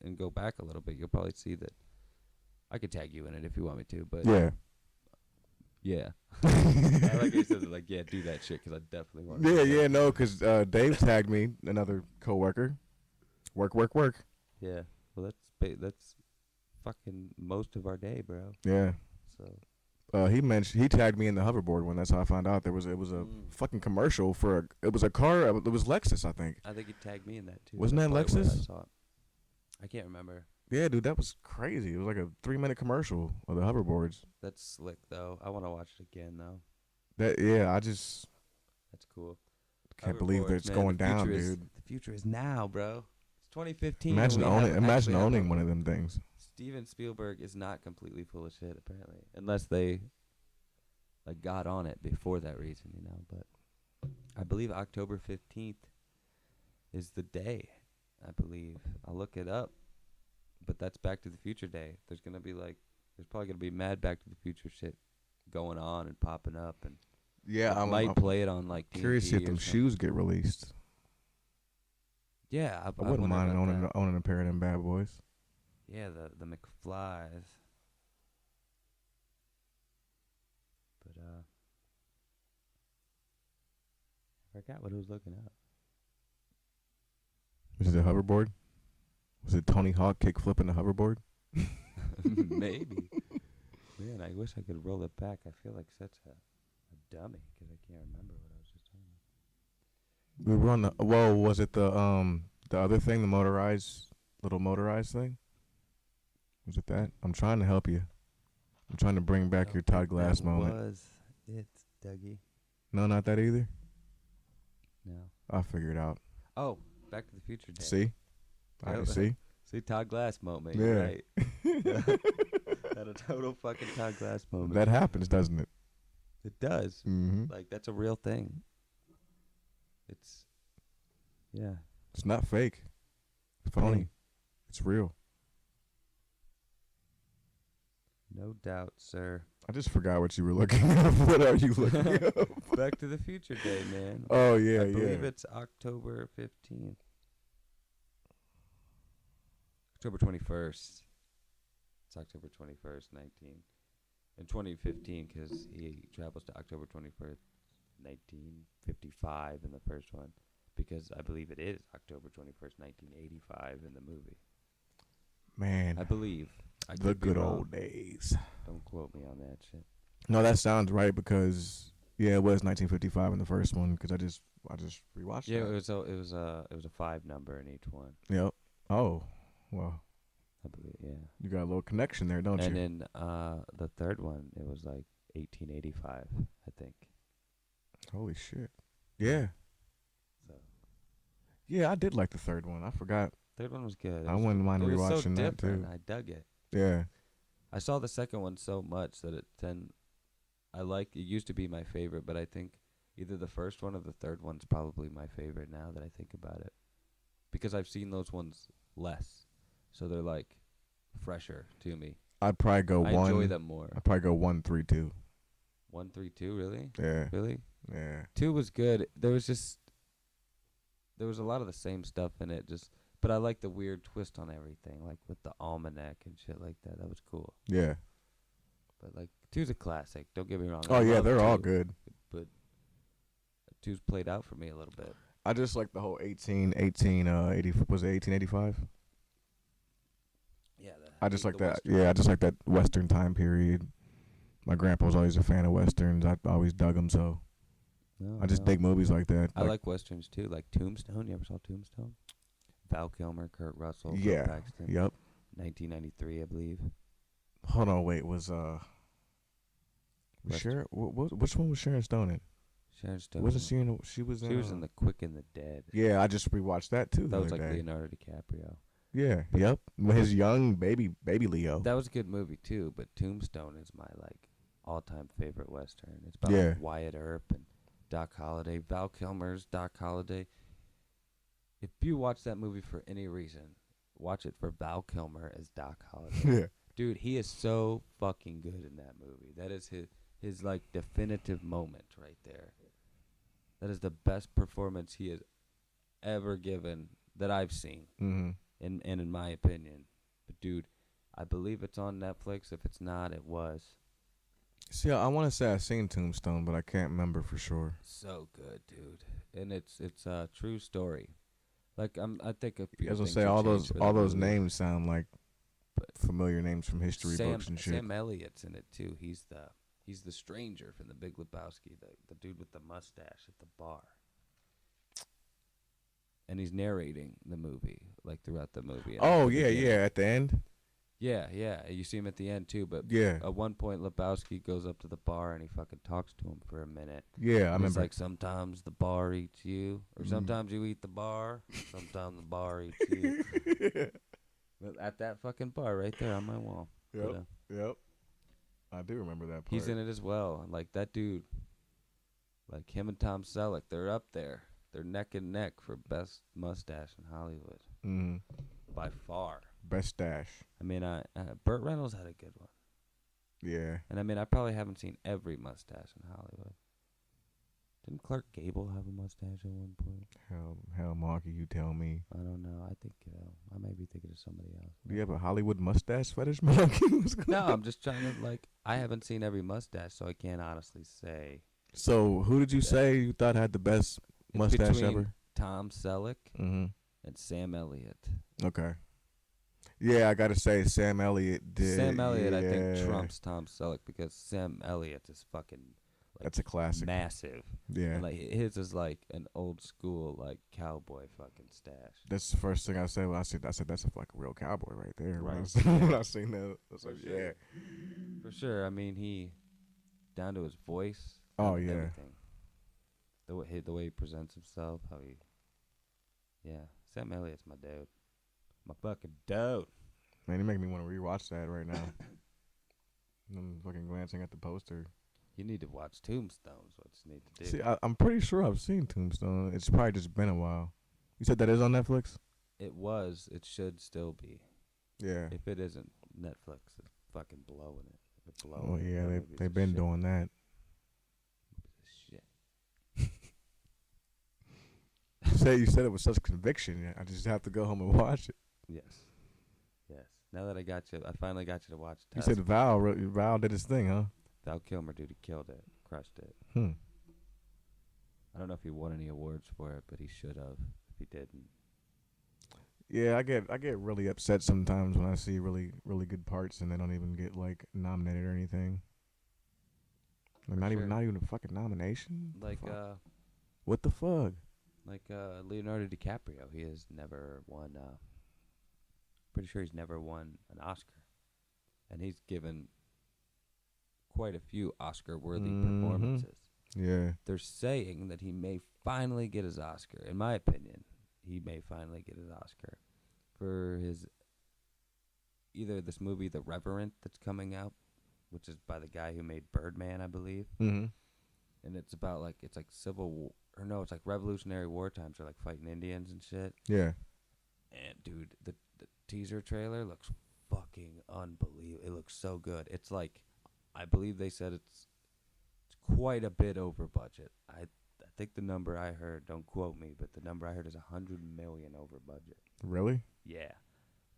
Speaker 2: and go back a little bit, you'll probably see that. I could tag you in it if you want me to, but
Speaker 1: Yeah.
Speaker 2: yeah. I like you said, like, yeah, do that shit, because I definitely want to.
Speaker 1: Yeah, no, because Dave tagged me, another coworker. Work.
Speaker 2: Yeah. Well, that's fucking most of our day, bro.
Speaker 1: Yeah.
Speaker 2: So
Speaker 1: He tagged me in the hoverboard one. That's how I found out it was a fucking commercial for it was a car. It was Lexus, I think.
Speaker 2: I think you tagged me in that too.
Speaker 1: Wasn't
Speaker 2: That's
Speaker 1: that
Speaker 2: probably where
Speaker 1: Lexus?
Speaker 2: I saw it. I can't remember.
Speaker 1: Yeah, dude, that was crazy. It was like a 3-minute commercial of the hoverboards.
Speaker 2: That's slick though. I want to watch it again though.
Speaker 1: I just
Speaker 2: That's cool.
Speaker 1: can't believe that
Speaker 2: Hoverboards,
Speaker 1: it's
Speaker 2: man,
Speaker 1: going
Speaker 2: the
Speaker 1: down,
Speaker 2: future
Speaker 1: dude.
Speaker 2: The future is now, bro. It's 2015.
Speaker 1: Imagine
Speaker 2: and we
Speaker 1: owning
Speaker 2: actually have
Speaker 1: owning one of them things.
Speaker 2: Steven Spielberg is not completely full of shit, apparently, unless they like got on it before that reason, you know. But I believe October 15th is the day. I believe I'll look it up, but that's Back to the Future Day. There's probably gonna be mad Back to the Future shit going on and popping up, and
Speaker 1: Yeah,
Speaker 2: I might play it on like TNT
Speaker 1: curious if
Speaker 2: or
Speaker 1: them
Speaker 2: something.
Speaker 1: shoes get released.
Speaker 2: Yeah, I
Speaker 1: I wouldn't
Speaker 2: wonder
Speaker 1: mind
Speaker 2: about that.
Speaker 1: owning a pair of them bad boys.
Speaker 2: Yeah, the McFlies. But I forgot what I was looking up.
Speaker 1: Was it a hoverboard? Was it Tony Hawk kick flipping the hoverboard?
Speaker 2: Maybe. Man, I wish I could roll it back. I feel like such a dummy because I can't remember what I was just talking about.
Speaker 1: We were on the. Whoa, was it the other thing, the little motorized thing? Was it that? I'm trying to help you. I'm trying to bring back your Todd Glass moment.
Speaker 2: Was it, Dougie?
Speaker 1: No, not that either.
Speaker 2: No.
Speaker 1: I'll figure it out.
Speaker 2: Oh, Back to the Future Day.
Speaker 1: See? I
Speaker 2: Yeah.
Speaker 1: see.
Speaker 2: See, Todd Glass moment.
Speaker 1: Yeah.
Speaker 2: You're right. Had a total fucking Todd Glass moment.
Speaker 1: That happens, doesn't it?
Speaker 2: It does.
Speaker 1: Mm-hmm.
Speaker 2: Like, that's a real thing. It's, yeah.
Speaker 1: It's not fake. It's phony.
Speaker 2: Hey.
Speaker 1: It's real.
Speaker 2: No doubt, sir.
Speaker 1: I just forgot what you were looking up. What are you looking up?
Speaker 2: Back to the Future Day, man.
Speaker 1: Oh, yeah,
Speaker 2: I believe
Speaker 1: yeah.
Speaker 2: it's October 15th. October 21st. It's October 21st, 2015, because he travels to October 21st, 1955 in the first one, because I believe it is October 21st, 1985 in the movie.
Speaker 1: Man,
Speaker 2: I believe. I
Speaker 1: the
Speaker 2: could be
Speaker 1: good
Speaker 2: wrong.
Speaker 1: old days.
Speaker 2: Don't quote me on that shit.
Speaker 1: No, that sounds right because, yeah, it was 1955 in the first one because I just rewatched
Speaker 2: Yeah,
Speaker 1: that.
Speaker 2: it was a 5 number in each one.
Speaker 1: Yep. Oh, well,
Speaker 2: I believe, yeah.
Speaker 1: you got a little connection there, don't
Speaker 2: And
Speaker 1: you?
Speaker 2: then the third one, it was like 1885, I think.
Speaker 1: Holy shit. Yeah.
Speaker 2: So
Speaker 1: Yeah, I did like the third one. I forgot.
Speaker 2: third one was good.
Speaker 1: I wouldn't mind
Speaker 2: It was so
Speaker 1: rewatching that
Speaker 2: different.
Speaker 1: too.
Speaker 2: I dug it.
Speaker 1: Yeah.
Speaker 2: I saw the second one so much that it used to be my favorite, but I think either the first one or the third one's probably my favorite now that I think about it. Because I've seen those ones less. So they're like fresher to me.
Speaker 1: I'd probably go
Speaker 2: I
Speaker 1: one.
Speaker 2: enjoy them more.
Speaker 1: I'd probably go 1, 3, 2.
Speaker 2: 1, 3, 2, really?
Speaker 1: Yeah.
Speaker 2: Really?
Speaker 1: Yeah.
Speaker 2: 2 was good. There was a lot of the same stuff in it, but I like the weird twist on everything, like with the almanac and shit like that. That was cool.
Speaker 1: Yeah.
Speaker 2: But like 2's a classic. Don't get me wrong.
Speaker 1: Oh
Speaker 2: I
Speaker 1: yeah,
Speaker 2: love
Speaker 1: they're all
Speaker 2: 2,
Speaker 1: good.
Speaker 2: But 2's played out for me a little bit.
Speaker 1: I just like the whole 80, was it 1885?
Speaker 2: Yeah,
Speaker 1: I just like that. Yeah, I just like that Western time period. My grandpa was always a fan of Westerns. I always dug them, so
Speaker 2: No,
Speaker 1: I just
Speaker 2: no.
Speaker 1: dig movies like that.
Speaker 2: I like westerns too, like Tombstone. You ever saw Tombstone? Val Kilmer, Kurt Russell, Bill
Speaker 1: Yeah.
Speaker 2: Paxton.
Speaker 1: Yep.
Speaker 2: 1993, I believe.
Speaker 1: Hold on, wait. Was
Speaker 2: Western.
Speaker 1: Sharon? Which one was Sharon Stone in?
Speaker 2: Sharon Stone.
Speaker 1: Wasn't she in? She was in.
Speaker 2: She was in The Quick and the Dead.
Speaker 1: Yeah, I just rewatched that too.
Speaker 2: That
Speaker 1: the
Speaker 2: was
Speaker 1: other
Speaker 2: like
Speaker 1: day.
Speaker 2: Leonardo DiCaprio.
Speaker 1: Yeah. Yep. His young baby Leo.
Speaker 2: That was a good movie too, but Tombstone is my like all-time favorite western. It's about
Speaker 1: Yeah.
Speaker 2: like, Wyatt Earp and Doc Holliday. Val Kilmer's Doc Holliday. If you watch that movie for any reason, watch it for Val Kilmer as Doc Holliday.
Speaker 1: Yeah.
Speaker 2: Dude, he is so fucking good in that movie. That is his like definitive moment right there. That is the best performance he has ever given that I've seen,
Speaker 1: Mm-hmm.
Speaker 2: in my opinion. But dude, I believe it's on Netflix. If it's not, it was.
Speaker 1: See, I want to say I've seen Tombstone, but I can't remember for sure.
Speaker 2: So good, dude. And it's a true story. Like I think a few
Speaker 1: I was gonna
Speaker 2: things
Speaker 1: say
Speaker 2: have
Speaker 1: all
Speaker 2: changed
Speaker 1: those
Speaker 2: for the
Speaker 1: names
Speaker 2: movie.
Speaker 1: sound like
Speaker 2: But
Speaker 1: familiar names from history books and shit.
Speaker 2: Sam Elliott's in it too. He's the stranger from The Big Lebowski, the dude with the mustache at the bar. And he's narrating the movie, like throughout the movie. and at
Speaker 1: Oh
Speaker 2: the
Speaker 1: yeah,
Speaker 2: beginning.
Speaker 1: yeah. At the end.
Speaker 2: Yeah. You see him at the end too, but
Speaker 1: Yeah.
Speaker 2: at one point Lebowski goes up to the bar and he fucking talks to him for a minute.
Speaker 1: Yeah, I
Speaker 2: And he's
Speaker 1: remember.
Speaker 2: like, sometimes the bar eats you, or
Speaker 1: Mhm.
Speaker 2: sometimes you eat the bar, sometimes the bar eats you. But at that fucking bar right there on my wall.
Speaker 1: Yep.
Speaker 2: But,
Speaker 1: Yep. I do remember that part.
Speaker 2: he's in it as well. Like that dude, like him and Tom Selleck, they're up there. They're neck and neck for best mustache in Hollywood
Speaker 1: Mm-hmm.
Speaker 2: by far.
Speaker 1: Best stash.
Speaker 2: I mean, Burt Reynolds had a good one,
Speaker 1: Yeah.
Speaker 2: and I mean, I probably haven't seen every mustache in Hollywood. Didn't Clark Gable have a mustache at one point?
Speaker 1: Hell, Marky, you tell me.
Speaker 2: I don't know. I think I may be thinking of somebody else.
Speaker 1: Do you have a Hollywood mustache fetish, Marky? What's going
Speaker 2: No,
Speaker 1: on?
Speaker 2: I'm just trying to like. I haven't seen every mustache, so I can't honestly say.
Speaker 1: So, who did you say you thought had the best
Speaker 2: It's
Speaker 1: mustache
Speaker 2: between
Speaker 1: ever?
Speaker 2: Tom Selleck
Speaker 1: Mm-hmm.
Speaker 2: and Sam Elliott.
Speaker 1: Okay. Yeah, I gotta say Sam Elliott did.
Speaker 2: Sam Elliott, I think,
Speaker 1: yeah.
Speaker 2: trumps Tom Selleck because Sam Elliott is fucking like,
Speaker 1: That's a classic.
Speaker 2: massive.
Speaker 1: Yeah.
Speaker 2: And like his is like an old school like cowboy fucking stash.
Speaker 1: That's the first thing I said when I said that's a fucking real cowboy right there. When I
Speaker 2: Right.
Speaker 1: was- when I seen that, I was like,
Speaker 2: For sure.
Speaker 1: yeah.
Speaker 2: For sure. I mean, he down to his voice.
Speaker 1: Oh,
Speaker 2: and
Speaker 1: yeah.
Speaker 2: Everything. The way he presents himself, how he. Yeah, Sam Elliott's my dude. My fucking dude.
Speaker 1: Man, you make me want to rewatch that right now. I'm fucking glancing at the poster.
Speaker 2: You need to watch Tombstones. What you need to do.
Speaker 1: See, I'm pretty sure I've seen Tombstone. It's probably just been a while. You said that is on Netflix?
Speaker 2: It was. It should still be.
Speaker 1: Yeah.
Speaker 2: If it isn't, Netflix is fucking blowing it. They're blowing
Speaker 1: Oh
Speaker 2: it.
Speaker 1: yeah,
Speaker 2: That movie's
Speaker 1: they've
Speaker 2: a
Speaker 1: been
Speaker 2: shit.
Speaker 1: doing that.
Speaker 2: Shit.
Speaker 1: You said it with such conviction. I just have to go home and watch it.
Speaker 2: Yes. Yes. Now that I got you, I finally got you to watch
Speaker 1: You
Speaker 2: Tusk.
Speaker 1: said Val did his thing, huh?
Speaker 2: Val Kilmer, dude, he killed it, crushed it.
Speaker 1: Hmm.
Speaker 2: I don't know if he won any awards for it, but he should have. If he didn't,
Speaker 1: Yeah, I get really upset sometimes when I see really good parts and they don't even get like nominated or anything. Like,
Speaker 2: For
Speaker 1: not
Speaker 2: sure.
Speaker 1: even a fucking nomination.
Speaker 2: like
Speaker 1: Fuck. What the fuck?
Speaker 2: Leonardo DiCaprio, he has never won. Pretty sure he's never won an Oscar, and he's given quite a few Oscar-worthy
Speaker 1: Mhm.
Speaker 2: performances.
Speaker 1: Yeah.
Speaker 2: They're saying that he may finally get his Oscar. In my opinion, he may finally get his Oscar for his either this movie, The Reverend, that's coming out, which is by the guy who made Birdman, I believe,
Speaker 1: Mm-hmm.
Speaker 2: and it's about like it's like Revolutionary War times. They're like fighting Indians and shit.
Speaker 1: Yeah.
Speaker 2: And dude, the teaser trailer looks fucking unbelievable. It looks so good. It's like, I believe they said it's quite a bit over budget. I think the number I heard, don't quote me, but the number I heard is $100 million over budget.
Speaker 1: Really?
Speaker 2: Yeah,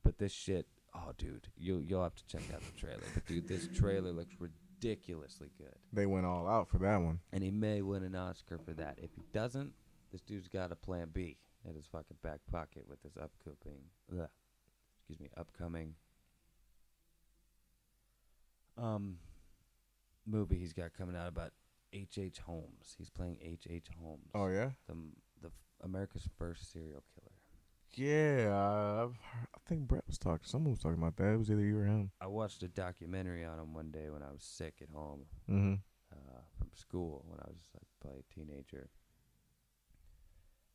Speaker 2: but this shit, oh dude, you'll have to check out the trailer. But dude, this trailer looks ridiculously good,
Speaker 1: They went all out for that one.
Speaker 2: and he may win an Oscar for that. If he doesn't, This dude's got a plan B in his fucking back pocket with his upcoming movie he's got coming out about H.H. Holmes. He's playing H.H. Holmes.
Speaker 1: Oh yeah.
Speaker 2: America's first serial killer.
Speaker 1: Yeah, I think Brett was talking. Someone was talking about that. It was either you or him.
Speaker 2: I watched a documentary on him one day when I was sick at home
Speaker 1: Mm-hmm.
Speaker 2: from school when I was like probably a teenager.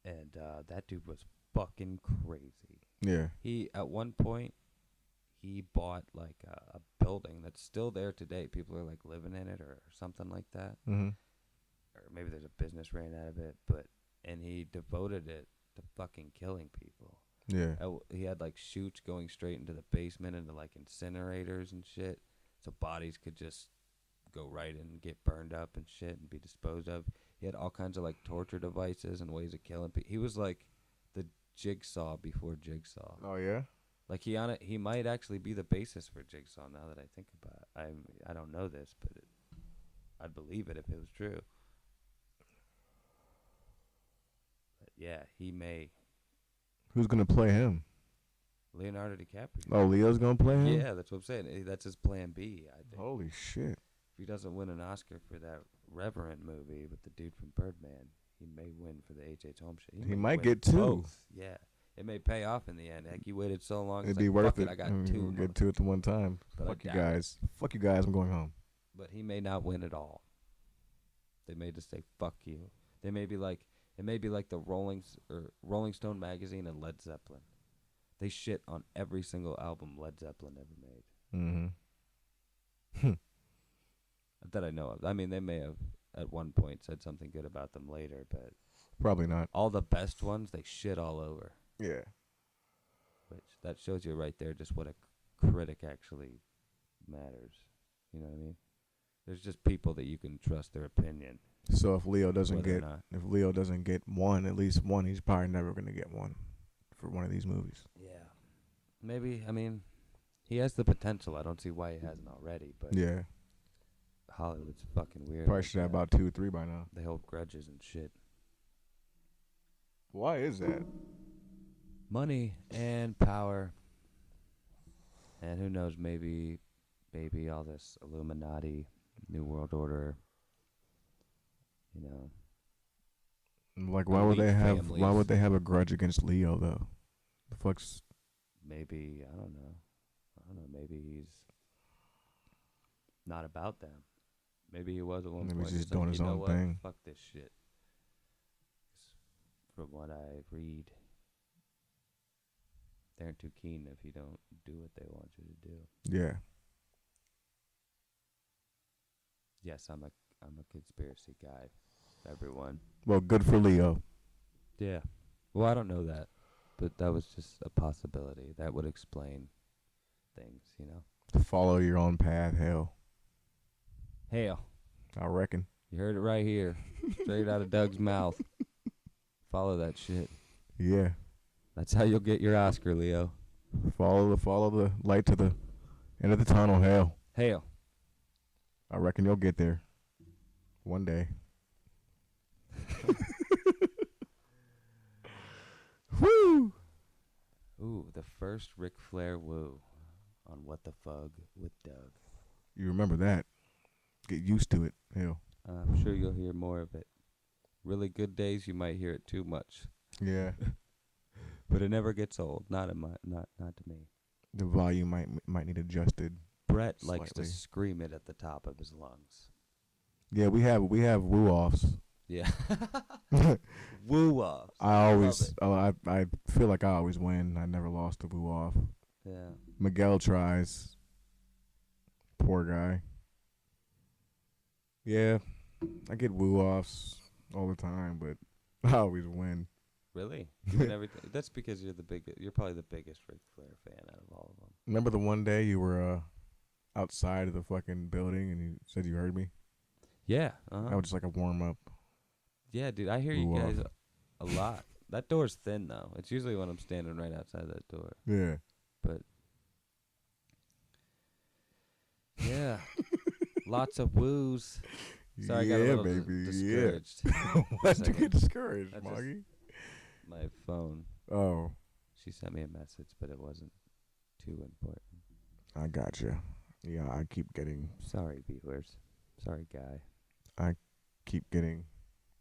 Speaker 2: And that dude was fucking crazy.
Speaker 1: Yeah.
Speaker 2: He at one point he bought like a building that's still there today. People are like living in it or something like that.
Speaker 1: Mm-hmm.
Speaker 2: Or maybe there's a business ran out of it, and he devoted it to fucking killing people.
Speaker 1: Yeah.
Speaker 2: He had like chutes going straight into the basement into like incinerators and shit, so bodies could just go right in and get burned up and shit and be disposed of. He had all kinds of like torture devices and ways of killing people. He was like the Jigsaw before Jigsaw.
Speaker 1: Oh yeah.
Speaker 2: Like he might actually be the basis for Jigsaw now that I think about it. I don't know this, but I'd believe it if it was true. But yeah, he may.
Speaker 1: Who's gonna play him?
Speaker 2: Leonardo DiCaprio.
Speaker 1: Oh, Leo's gonna play him.
Speaker 2: Yeah, that's what I'm saying. That's his plan B, I think.
Speaker 1: Holy shit.
Speaker 2: If he doesn't win an Oscar for that Reverend movie with the dude from Birdman, he may win for the H.H. Holmes shit.
Speaker 1: He
Speaker 2: may
Speaker 1: might
Speaker 2: win
Speaker 1: get two.
Speaker 2: both. Yeah. It may pay off in the end. Heck, you waited so long.
Speaker 1: It'd
Speaker 2: It's
Speaker 1: be
Speaker 2: like,
Speaker 1: worth
Speaker 2: fuck
Speaker 1: it.
Speaker 2: I got
Speaker 1: We'll
Speaker 2: two.
Speaker 1: get two at the one time.
Speaker 2: But I
Speaker 1: Fuck you
Speaker 2: doubt it.
Speaker 1: guys. Fuck you guys. I'm going home.
Speaker 2: But he may not win at all. They may just say fuck you. They may be like it may be like the Rolling Stone magazine and Led Zeppelin. They shit on every single album Led Zeppelin ever made.
Speaker 1: Mm-hmm.
Speaker 2: That I know of. I mean, they may have at one point said something good about them later, but
Speaker 1: Probably not.
Speaker 2: all the best ones they shit all over.
Speaker 1: Yeah.
Speaker 2: Which that shows you right there just what a critic actually matters. You know what I mean? There's just people that you can trust their opinion.
Speaker 1: So if Leo doesn't
Speaker 2: Whether or
Speaker 1: get
Speaker 2: not.
Speaker 1: one, at least one, he's probably never gonna get one for one of these movies.
Speaker 2: Yeah. Maybe, I mean, he has the potential. I don't see why he hasn't already, but
Speaker 1: Yeah.
Speaker 2: Hollywood's fucking weird.
Speaker 1: Probably
Speaker 2: like
Speaker 1: should have
Speaker 2: that.
Speaker 1: about 2 or 3 by now.
Speaker 2: They hold grudges and shit.
Speaker 1: Why is that?
Speaker 2: Money and power. And who knows, maybe all this Illuminati, New World Order, you know.
Speaker 1: Like, why would they have?
Speaker 2: Families.
Speaker 1: Why would they have a grudge against Leo though? The fuck's
Speaker 2: Maybe, I don't know. Maybe he's not about them. Maybe he was at one
Speaker 1: Maybe
Speaker 2: point.
Speaker 1: he's just
Speaker 2: like,
Speaker 1: doing his
Speaker 2: you know
Speaker 1: own
Speaker 2: what?
Speaker 1: thing.
Speaker 2: Fuck this shit. From what I read, they aren't too keen if you don't do what they want you to do.
Speaker 1: yeah.
Speaker 2: Yes, I'm a conspiracy guy. Everyone.
Speaker 1: Well, good for Leo.
Speaker 2: Yeah. Well, I don't know that, but that was just a possibility. That would explain things, you know.
Speaker 1: Follow your own path. Hell,
Speaker 2: Hell,
Speaker 1: I reckon.
Speaker 2: you heard it right here, straight out of Doug's mouth. Follow that shit.
Speaker 1: Yeah.
Speaker 2: That's how you'll get your Oscar, Leo.
Speaker 1: Follow the light to the end of the tunnel. Hell,
Speaker 2: Hell.
Speaker 1: I reckon you'll get there one day. Woo!
Speaker 2: Ooh, the first Ric Flair woo on What the Fug with Doug.
Speaker 1: You remember that? Get used to it. Hell.
Speaker 2: I'm sure you'll hear more of it. Really good days, you might hear it too much,
Speaker 1: Yeah.
Speaker 2: but it never gets old. Not to me.
Speaker 1: The volume might need adjusted.
Speaker 2: Brett likes to
Speaker 1: Slightly.
Speaker 2: scream it at the top of his lungs.
Speaker 1: Yeah, we have woo offs.
Speaker 2: Yeah. Woo offs.
Speaker 1: I feel like I always win. I never lost a woo off.
Speaker 2: Yeah.
Speaker 1: Miguel tries. Poor guy. Yeah, I get woo offs all the time, but I always win.
Speaker 2: Really? You win everything. That's because you're probably the biggest Ric Flair fan out of all of them.
Speaker 1: Remember the one day you were outside of the fucking building and you said you heard me?
Speaker 2: Yeah.
Speaker 1: That was just like a warm up.
Speaker 2: Yeah, dude. I hear you
Speaker 1: Woo
Speaker 2: guys
Speaker 1: off.
Speaker 2: a lot. That door's thin though. It's usually when I'm standing right outside that door.
Speaker 1: Yeah.
Speaker 2: But yeah, lots of woos. Sorry, I got a
Speaker 1: yeah,
Speaker 2: little
Speaker 1: baby.
Speaker 2: discouraged.
Speaker 1: Yeah. Why'd you
Speaker 2: Second.
Speaker 1: get discouraged,
Speaker 2: I just-
Speaker 1: Moggy?
Speaker 2: My phone.
Speaker 1: Oh,
Speaker 2: She sent me a message, but it wasn't too important.
Speaker 1: I gotcha. Yeah, I keep getting
Speaker 2: Sorry, viewers. Sorry, guy.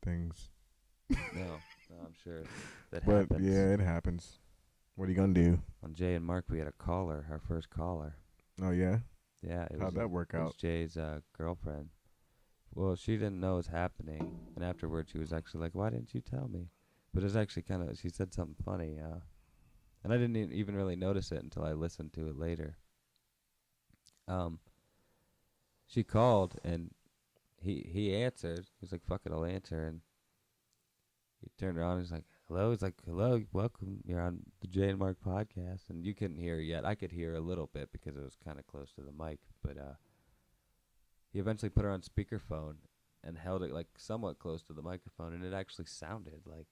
Speaker 1: things.
Speaker 2: No, I'm sure that
Speaker 1: But
Speaker 2: happens.
Speaker 1: yeah, it happens. What are you gonna do?
Speaker 2: On Jay and Mark, we had a caller, our first caller.
Speaker 1: Oh yeah,
Speaker 2: Yeah, it
Speaker 1: how'd
Speaker 2: was
Speaker 1: that work
Speaker 2: it was
Speaker 1: out?
Speaker 2: Jay's girlfriend. Well, she didn't know it was happening, and afterwards she was actually like, "Why didn't you tell me?" But it was actually kind of, she said something funny, and I didn't even really notice it until I listened to it later. She called and he answered. He was like, "Fuck it, I'll answer." And he turned around. He's like, "Hello." He's like, "Hello, welcome. You're on the Jay and Mark podcast." And you couldn't hear her yet. I could hear a little bit because it was kind of close to the mic. But he eventually put her on speakerphone and held it like somewhat close to the microphone, and it actually sounded like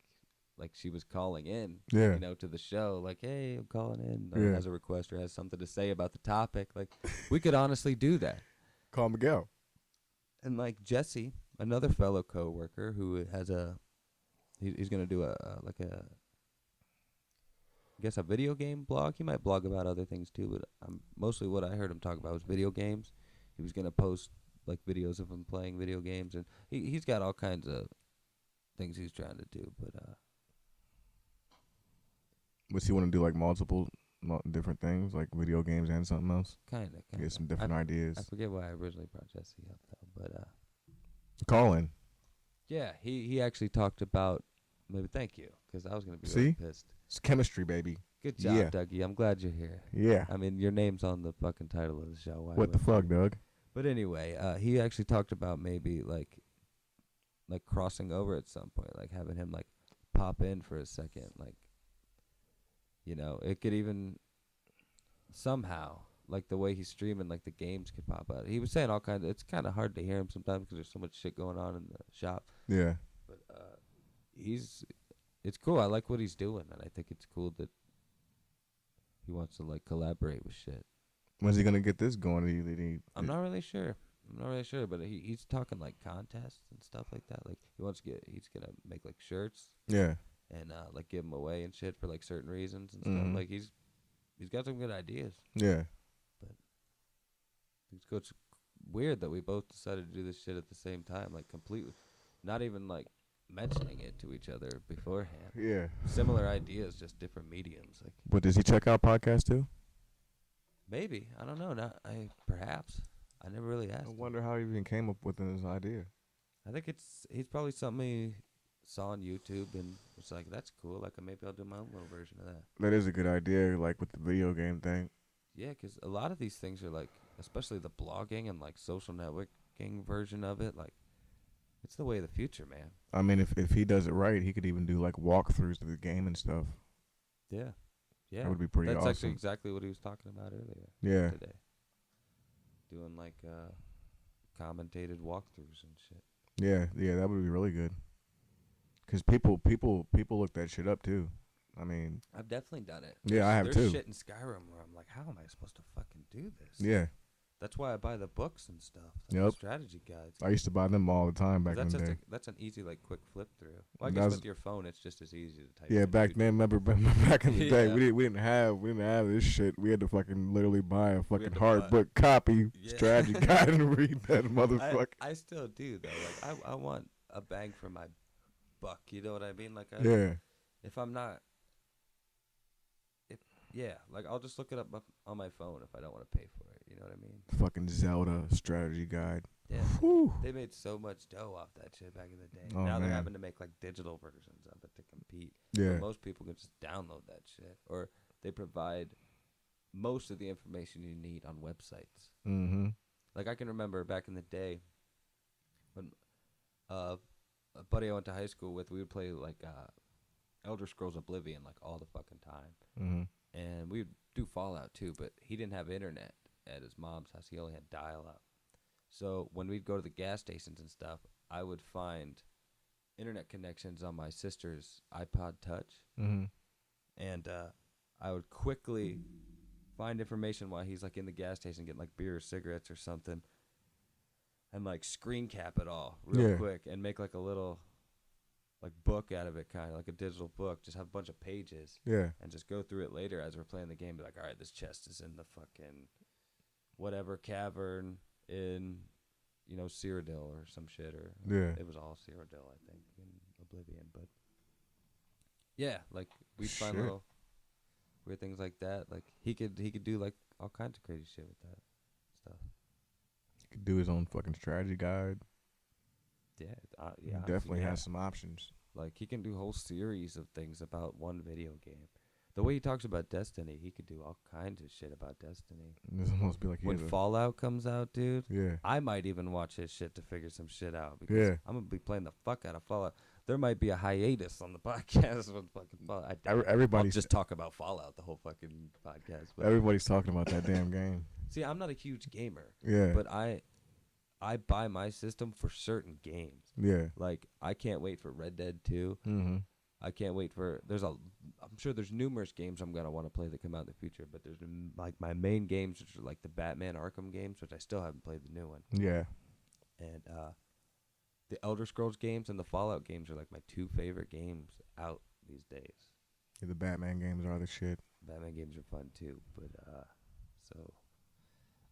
Speaker 2: she was calling in,
Speaker 1: Yeah.
Speaker 2: you know, to the show. Like, "Hey, I'm calling in,"
Speaker 1: Yeah.
Speaker 2: or has a request or has something to say about the topic. Like, we could honestly do that.
Speaker 1: Call Miguel.
Speaker 2: And like Jesse, another fellow coworker who has he's gonna do I guess a video game blog. He might blog about other things too, but mostly what I heard him talk about was video games. He was gonna post like videos of him playing video games, and he's got all kinds of things he's trying to do. But
Speaker 1: What's he want to do? Like multiple different things, like video games and something else.
Speaker 2: kind of
Speaker 1: Get some different ideas.
Speaker 2: I forget why I originally brought Jesse up though, but
Speaker 1: Call in.
Speaker 2: yeah, he actually talked about maybe. Thank you, because I was gonna be
Speaker 1: See?
Speaker 2: really pissed.
Speaker 1: It's chemistry, baby.
Speaker 2: Good job,
Speaker 1: Yeah.
Speaker 2: Dougie. I'm glad you're here.
Speaker 1: Yeah.
Speaker 2: I mean, your name's on the fucking title of the show. Why
Speaker 1: What the
Speaker 2: wouldn't
Speaker 1: fuck,
Speaker 2: you?
Speaker 1: Doug?
Speaker 2: But anyway, he actually talked about maybe like crossing over at some point, like having him like pop in for a second, like, you know, it could even somehow, like the way he's streaming, like the games could pop out. He was saying all kinds of, it's kind of hard to hear him sometimes because there's so much shit going on in the shop.
Speaker 1: Yeah.
Speaker 2: But it's cool. I like what he's doing, and I think it's cool that he wants to like collaborate with shit.
Speaker 1: When's he gonna get this going?
Speaker 2: I'm not really sure. But he's talking like contests and stuff like that. Like he's gonna make like shirts
Speaker 1: Yeah.
Speaker 2: and like give them away and shit for like certain reasons and
Speaker 1: Mhm.
Speaker 2: stuff. Like he's got some good ideas.
Speaker 1: Yeah.
Speaker 2: It's weird that we both decided to do this shit at the same time, like completely, not even like mentioning it to each other beforehand.
Speaker 1: Yeah.
Speaker 2: Similar ideas, just different mediums. Like
Speaker 1: But does he check out podcasts too?
Speaker 2: maybe, I don't know. Perhaps I never really asked.
Speaker 1: I
Speaker 2: him.
Speaker 1: wonder how he even came up with this idea.
Speaker 2: I think he's probably something he saw on YouTube and was like, "That's cool. Like maybe I'll do my own little version of that."
Speaker 1: That is a good idea, like with the video game thing.
Speaker 2: Yeah, 'cause a lot of these things are like, especially the blogging and like social networking version of it, like it's the way of the future, man.
Speaker 1: I mean, if he does it right, he could even do like walkthroughs of the game and stuff.
Speaker 2: Yeah, yeah.
Speaker 1: That would be pretty
Speaker 2: That's actually
Speaker 1: awesome.
Speaker 2: exactly what he was talking about earlier
Speaker 1: Yeah.
Speaker 2: today. Doing like commentated walkthroughs and shit.
Speaker 1: Yeah, that would be really good. 'Cause people look that shit up too. I mean,
Speaker 2: I've definitely done it.
Speaker 1: Yeah, I have
Speaker 2: There's
Speaker 1: too.
Speaker 2: shit in Skyrim where I'm like, how am I supposed to fucking do this?
Speaker 1: yeah,
Speaker 2: That's why I buy the books and stuff.
Speaker 1: Yep.
Speaker 2: Strategy guides.
Speaker 1: I used to buy them all the time back in
Speaker 2: That's
Speaker 1: the day.
Speaker 2: that's an easy like quick flip through. Well, I
Speaker 1: That
Speaker 2: guess
Speaker 1: was-
Speaker 2: with your phone, it's just as easy to type.
Speaker 1: Yeah,
Speaker 2: in
Speaker 1: back
Speaker 2: YouTube.
Speaker 1: then, remember back in the day,
Speaker 2: Yeah.
Speaker 1: we didn't have this shit. We had to fucking literally buy a fucking
Speaker 2: to
Speaker 1: hard
Speaker 2: buy-
Speaker 1: book copy
Speaker 2: Yeah.
Speaker 1: strategy guide and read that motherfucker.
Speaker 2: I still do though. Like I want a bang for my buck. You know what I mean? Like
Speaker 1: Yeah,
Speaker 2: if I'm not, like I'll just look it up on my phone if I don't want to pay for it. You know what I mean?
Speaker 1: fucking Zelda strategy guide.
Speaker 2: Yeah.
Speaker 1: Whew.
Speaker 2: They made so much dough off that shit back in the day.
Speaker 1: Oh,
Speaker 2: Now they're
Speaker 1: man.
Speaker 2: having to make like digital versions of it to compete.
Speaker 1: Yeah,
Speaker 2: But most people can just download that shit, or they provide most of the information you need on websites.
Speaker 1: mm-hmm.
Speaker 2: Like I can remember back in the day when a buddy I went to high school with, we would play like Elder Scrolls Oblivion like all the fucking time,
Speaker 1: Mm-hmm.
Speaker 2: and we would do Fallout too. But he didn't have internet at his mom's house; he only had dial-up. So when we'd go to the gas stations and stuff, I would find internet connections on my sister's iPod Touch,
Speaker 1: Mm-hmm.
Speaker 2: and I would quickly find information while he's like in the gas station getting like beer or cigarettes or something. and like screen cap it all real
Speaker 1: Yeah.
Speaker 2: quick and make like a little like book out of it, kind of like a digital book. Just have a bunch of pages
Speaker 1: Yeah.
Speaker 2: and just go through it later as we're playing the game. Be like, all right, this chest is in the fucking whatever cavern in, you know, Cyrodiil or some shit. Or
Speaker 1: Yeah.
Speaker 2: it was all Cyrodiil, I think, in Oblivion. But yeah, like we find
Speaker 1: Shit.
Speaker 2: little weird things like that. Like he could do like all kinds of crazy shit with that stuff.
Speaker 1: He could do his own fucking strategy guide.
Speaker 2: Yeah,
Speaker 1: He
Speaker 2: yeah,
Speaker 1: definitely
Speaker 2: yeah.
Speaker 1: has some options.
Speaker 2: Like he can do whole series of things about one video game. The way he talks about Destiny, he could do all kinds of shit about Destiny.
Speaker 1: This almost be like he
Speaker 2: When
Speaker 1: has a-
Speaker 2: Fallout comes out, dude,
Speaker 1: Yeah.
Speaker 2: I might even watch his shit to figure some shit out because
Speaker 1: Yeah.
Speaker 2: I'm gonna be playing the fuck out of Fallout. There might be a hiatus on the podcast with fucking Fallout. I doubt it. I'll
Speaker 1: Everybody's
Speaker 2: just talk about Fallout the whole fucking podcast. But
Speaker 1: everybody's talking about that damn game.
Speaker 2: see, I'm not a huge gamer,
Speaker 1: Yeah.
Speaker 2: but I buy my system for certain games.
Speaker 1: Yeah.
Speaker 2: Like I can't wait for Red Dead 2.
Speaker 1: Mm-hmm.
Speaker 2: I can't wait for I'm sure there's numerous games I'm gonna want to play that come out in the future, but there's like my main games, which are like the Batman Arkham games, which I still haven't played the new one,
Speaker 1: Yeah.
Speaker 2: and the Elder Scrolls games and the Fallout games are like my two favorite games out these days.
Speaker 1: Yeah, the Batman games are the shit.
Speaker 2: Batman games are fun too, but so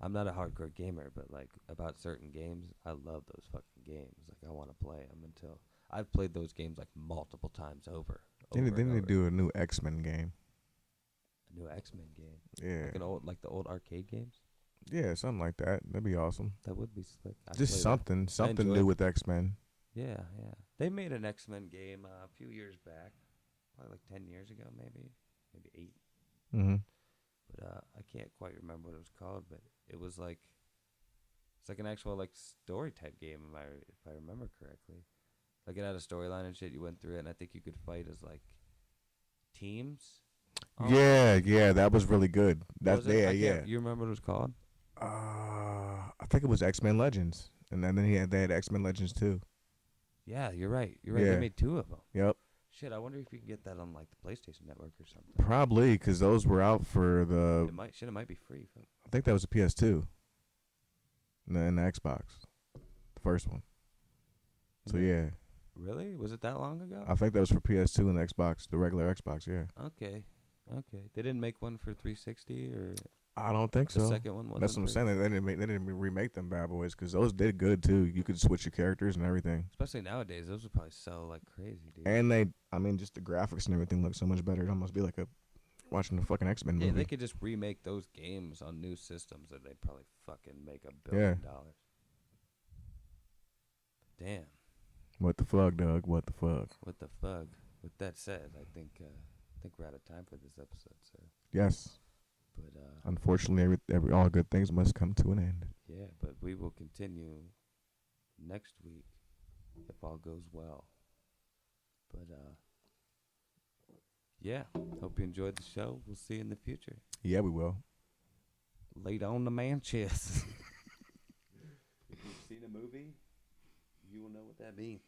Speaker 2: I'm not a hardcore gamer, but like about certain games, I love those fucking games. Like I want to play them until I've played those games like multiple times over.
Speaker 1: Then
Speaker 2: and
Speaker 1: they
Speaker 2: over.
Speaker 1: do a new X-Men game.
Speaker 2: A new X-Men game.
Speaker 1: Yeah.
Speaker 2: Like the old arcade games.
Speaker 1: Yeah, something like that. That'd be awesome.
Speaker 2: That would be slick. I'd
Speaker 1: Just
Speaker 2: play
Speaker 1: something
Speaker 2: enjoy
Speaker 1: new
Speaker 2: it.
Speaker 1: with X-Men.
Speaker 2: that. Yeah, yeah. They made an X-Men game a few years back, probably like 10 years ago, maybe 8.
Speaker 1: Mm-hmm.
Speaker 2: But I can't quite remember what it was called. But it was like it's like an actual like story type game, if I remember correctly. Like it had a storyline and shit. You went through it, and I think you could fight as like teams.
Speaker 1: Yeah, that was really good. That's
Speaker 2: Was it? I
Speaker 1: yeah.
Speaker 2: can't- You remember what it was called?
Speaker 1: I think it was X-Men Legends, and then they had X-Men Legends too.
Speaker 2: Yeah, you're right. You're right.
Speaker 1: Yeah.
Speaker 2: They made 2 of them.
Speaker 1: Yep,
Speaker 2: Shit, I wonder if you can get that on like the PlayStation Network or something.
Speaker 1: probably because those were out for the.
Speaker 2: It might be free.
Speaker 1: I think that was a PS2. And the Xbox, the first one. So yeah,
Speaker 2: Really? Was it that long ago?
Speaker 1: I think that was for PS2 and the Xbox, the regular Xbox. Yeah,
Speaker 2: Okay. They didn't make one for 360 or
Speaker 1: I don't think
Speaker 2: the
Speaker 1: so.
Speaker 2: second one wasn't.
Speaker 1: That's what I'm
Speaker 2: for-
Speaker 1: saying. They didn't remake them bad boys because those did good too. You could switch your characters and everything.
Speaker 2: Especially nowadays, those would probably sell like crazy, dude.
Speaker 1: And just the graphics and everything look so much better. It almost be like watching the fucking X-Men
Speaker 2: yeah,
Speaker 1: movie.
Speaker 2: they could just remake those games on new systems, and they'd probably fucking make $1 billion. Damn.
Speaker 1: What the fuck, Doug? What the fuck?
Speaker 2: What the fuck? With that said, I think we're out of time for this episode, sir.
Speaker 1: Yes.
Speaker 2: But
Speaker 1: Unfortunately, every all good things must come to an end.
Speaker 2: yeah, but we will continue next week if all goes well. But yeah, hope you enjoyed the show. We'll see you in the future.
Speaker 1: Yeah, we will.
Speaker 2: Late on the man chest. If you've seen a movie, you will know what that means.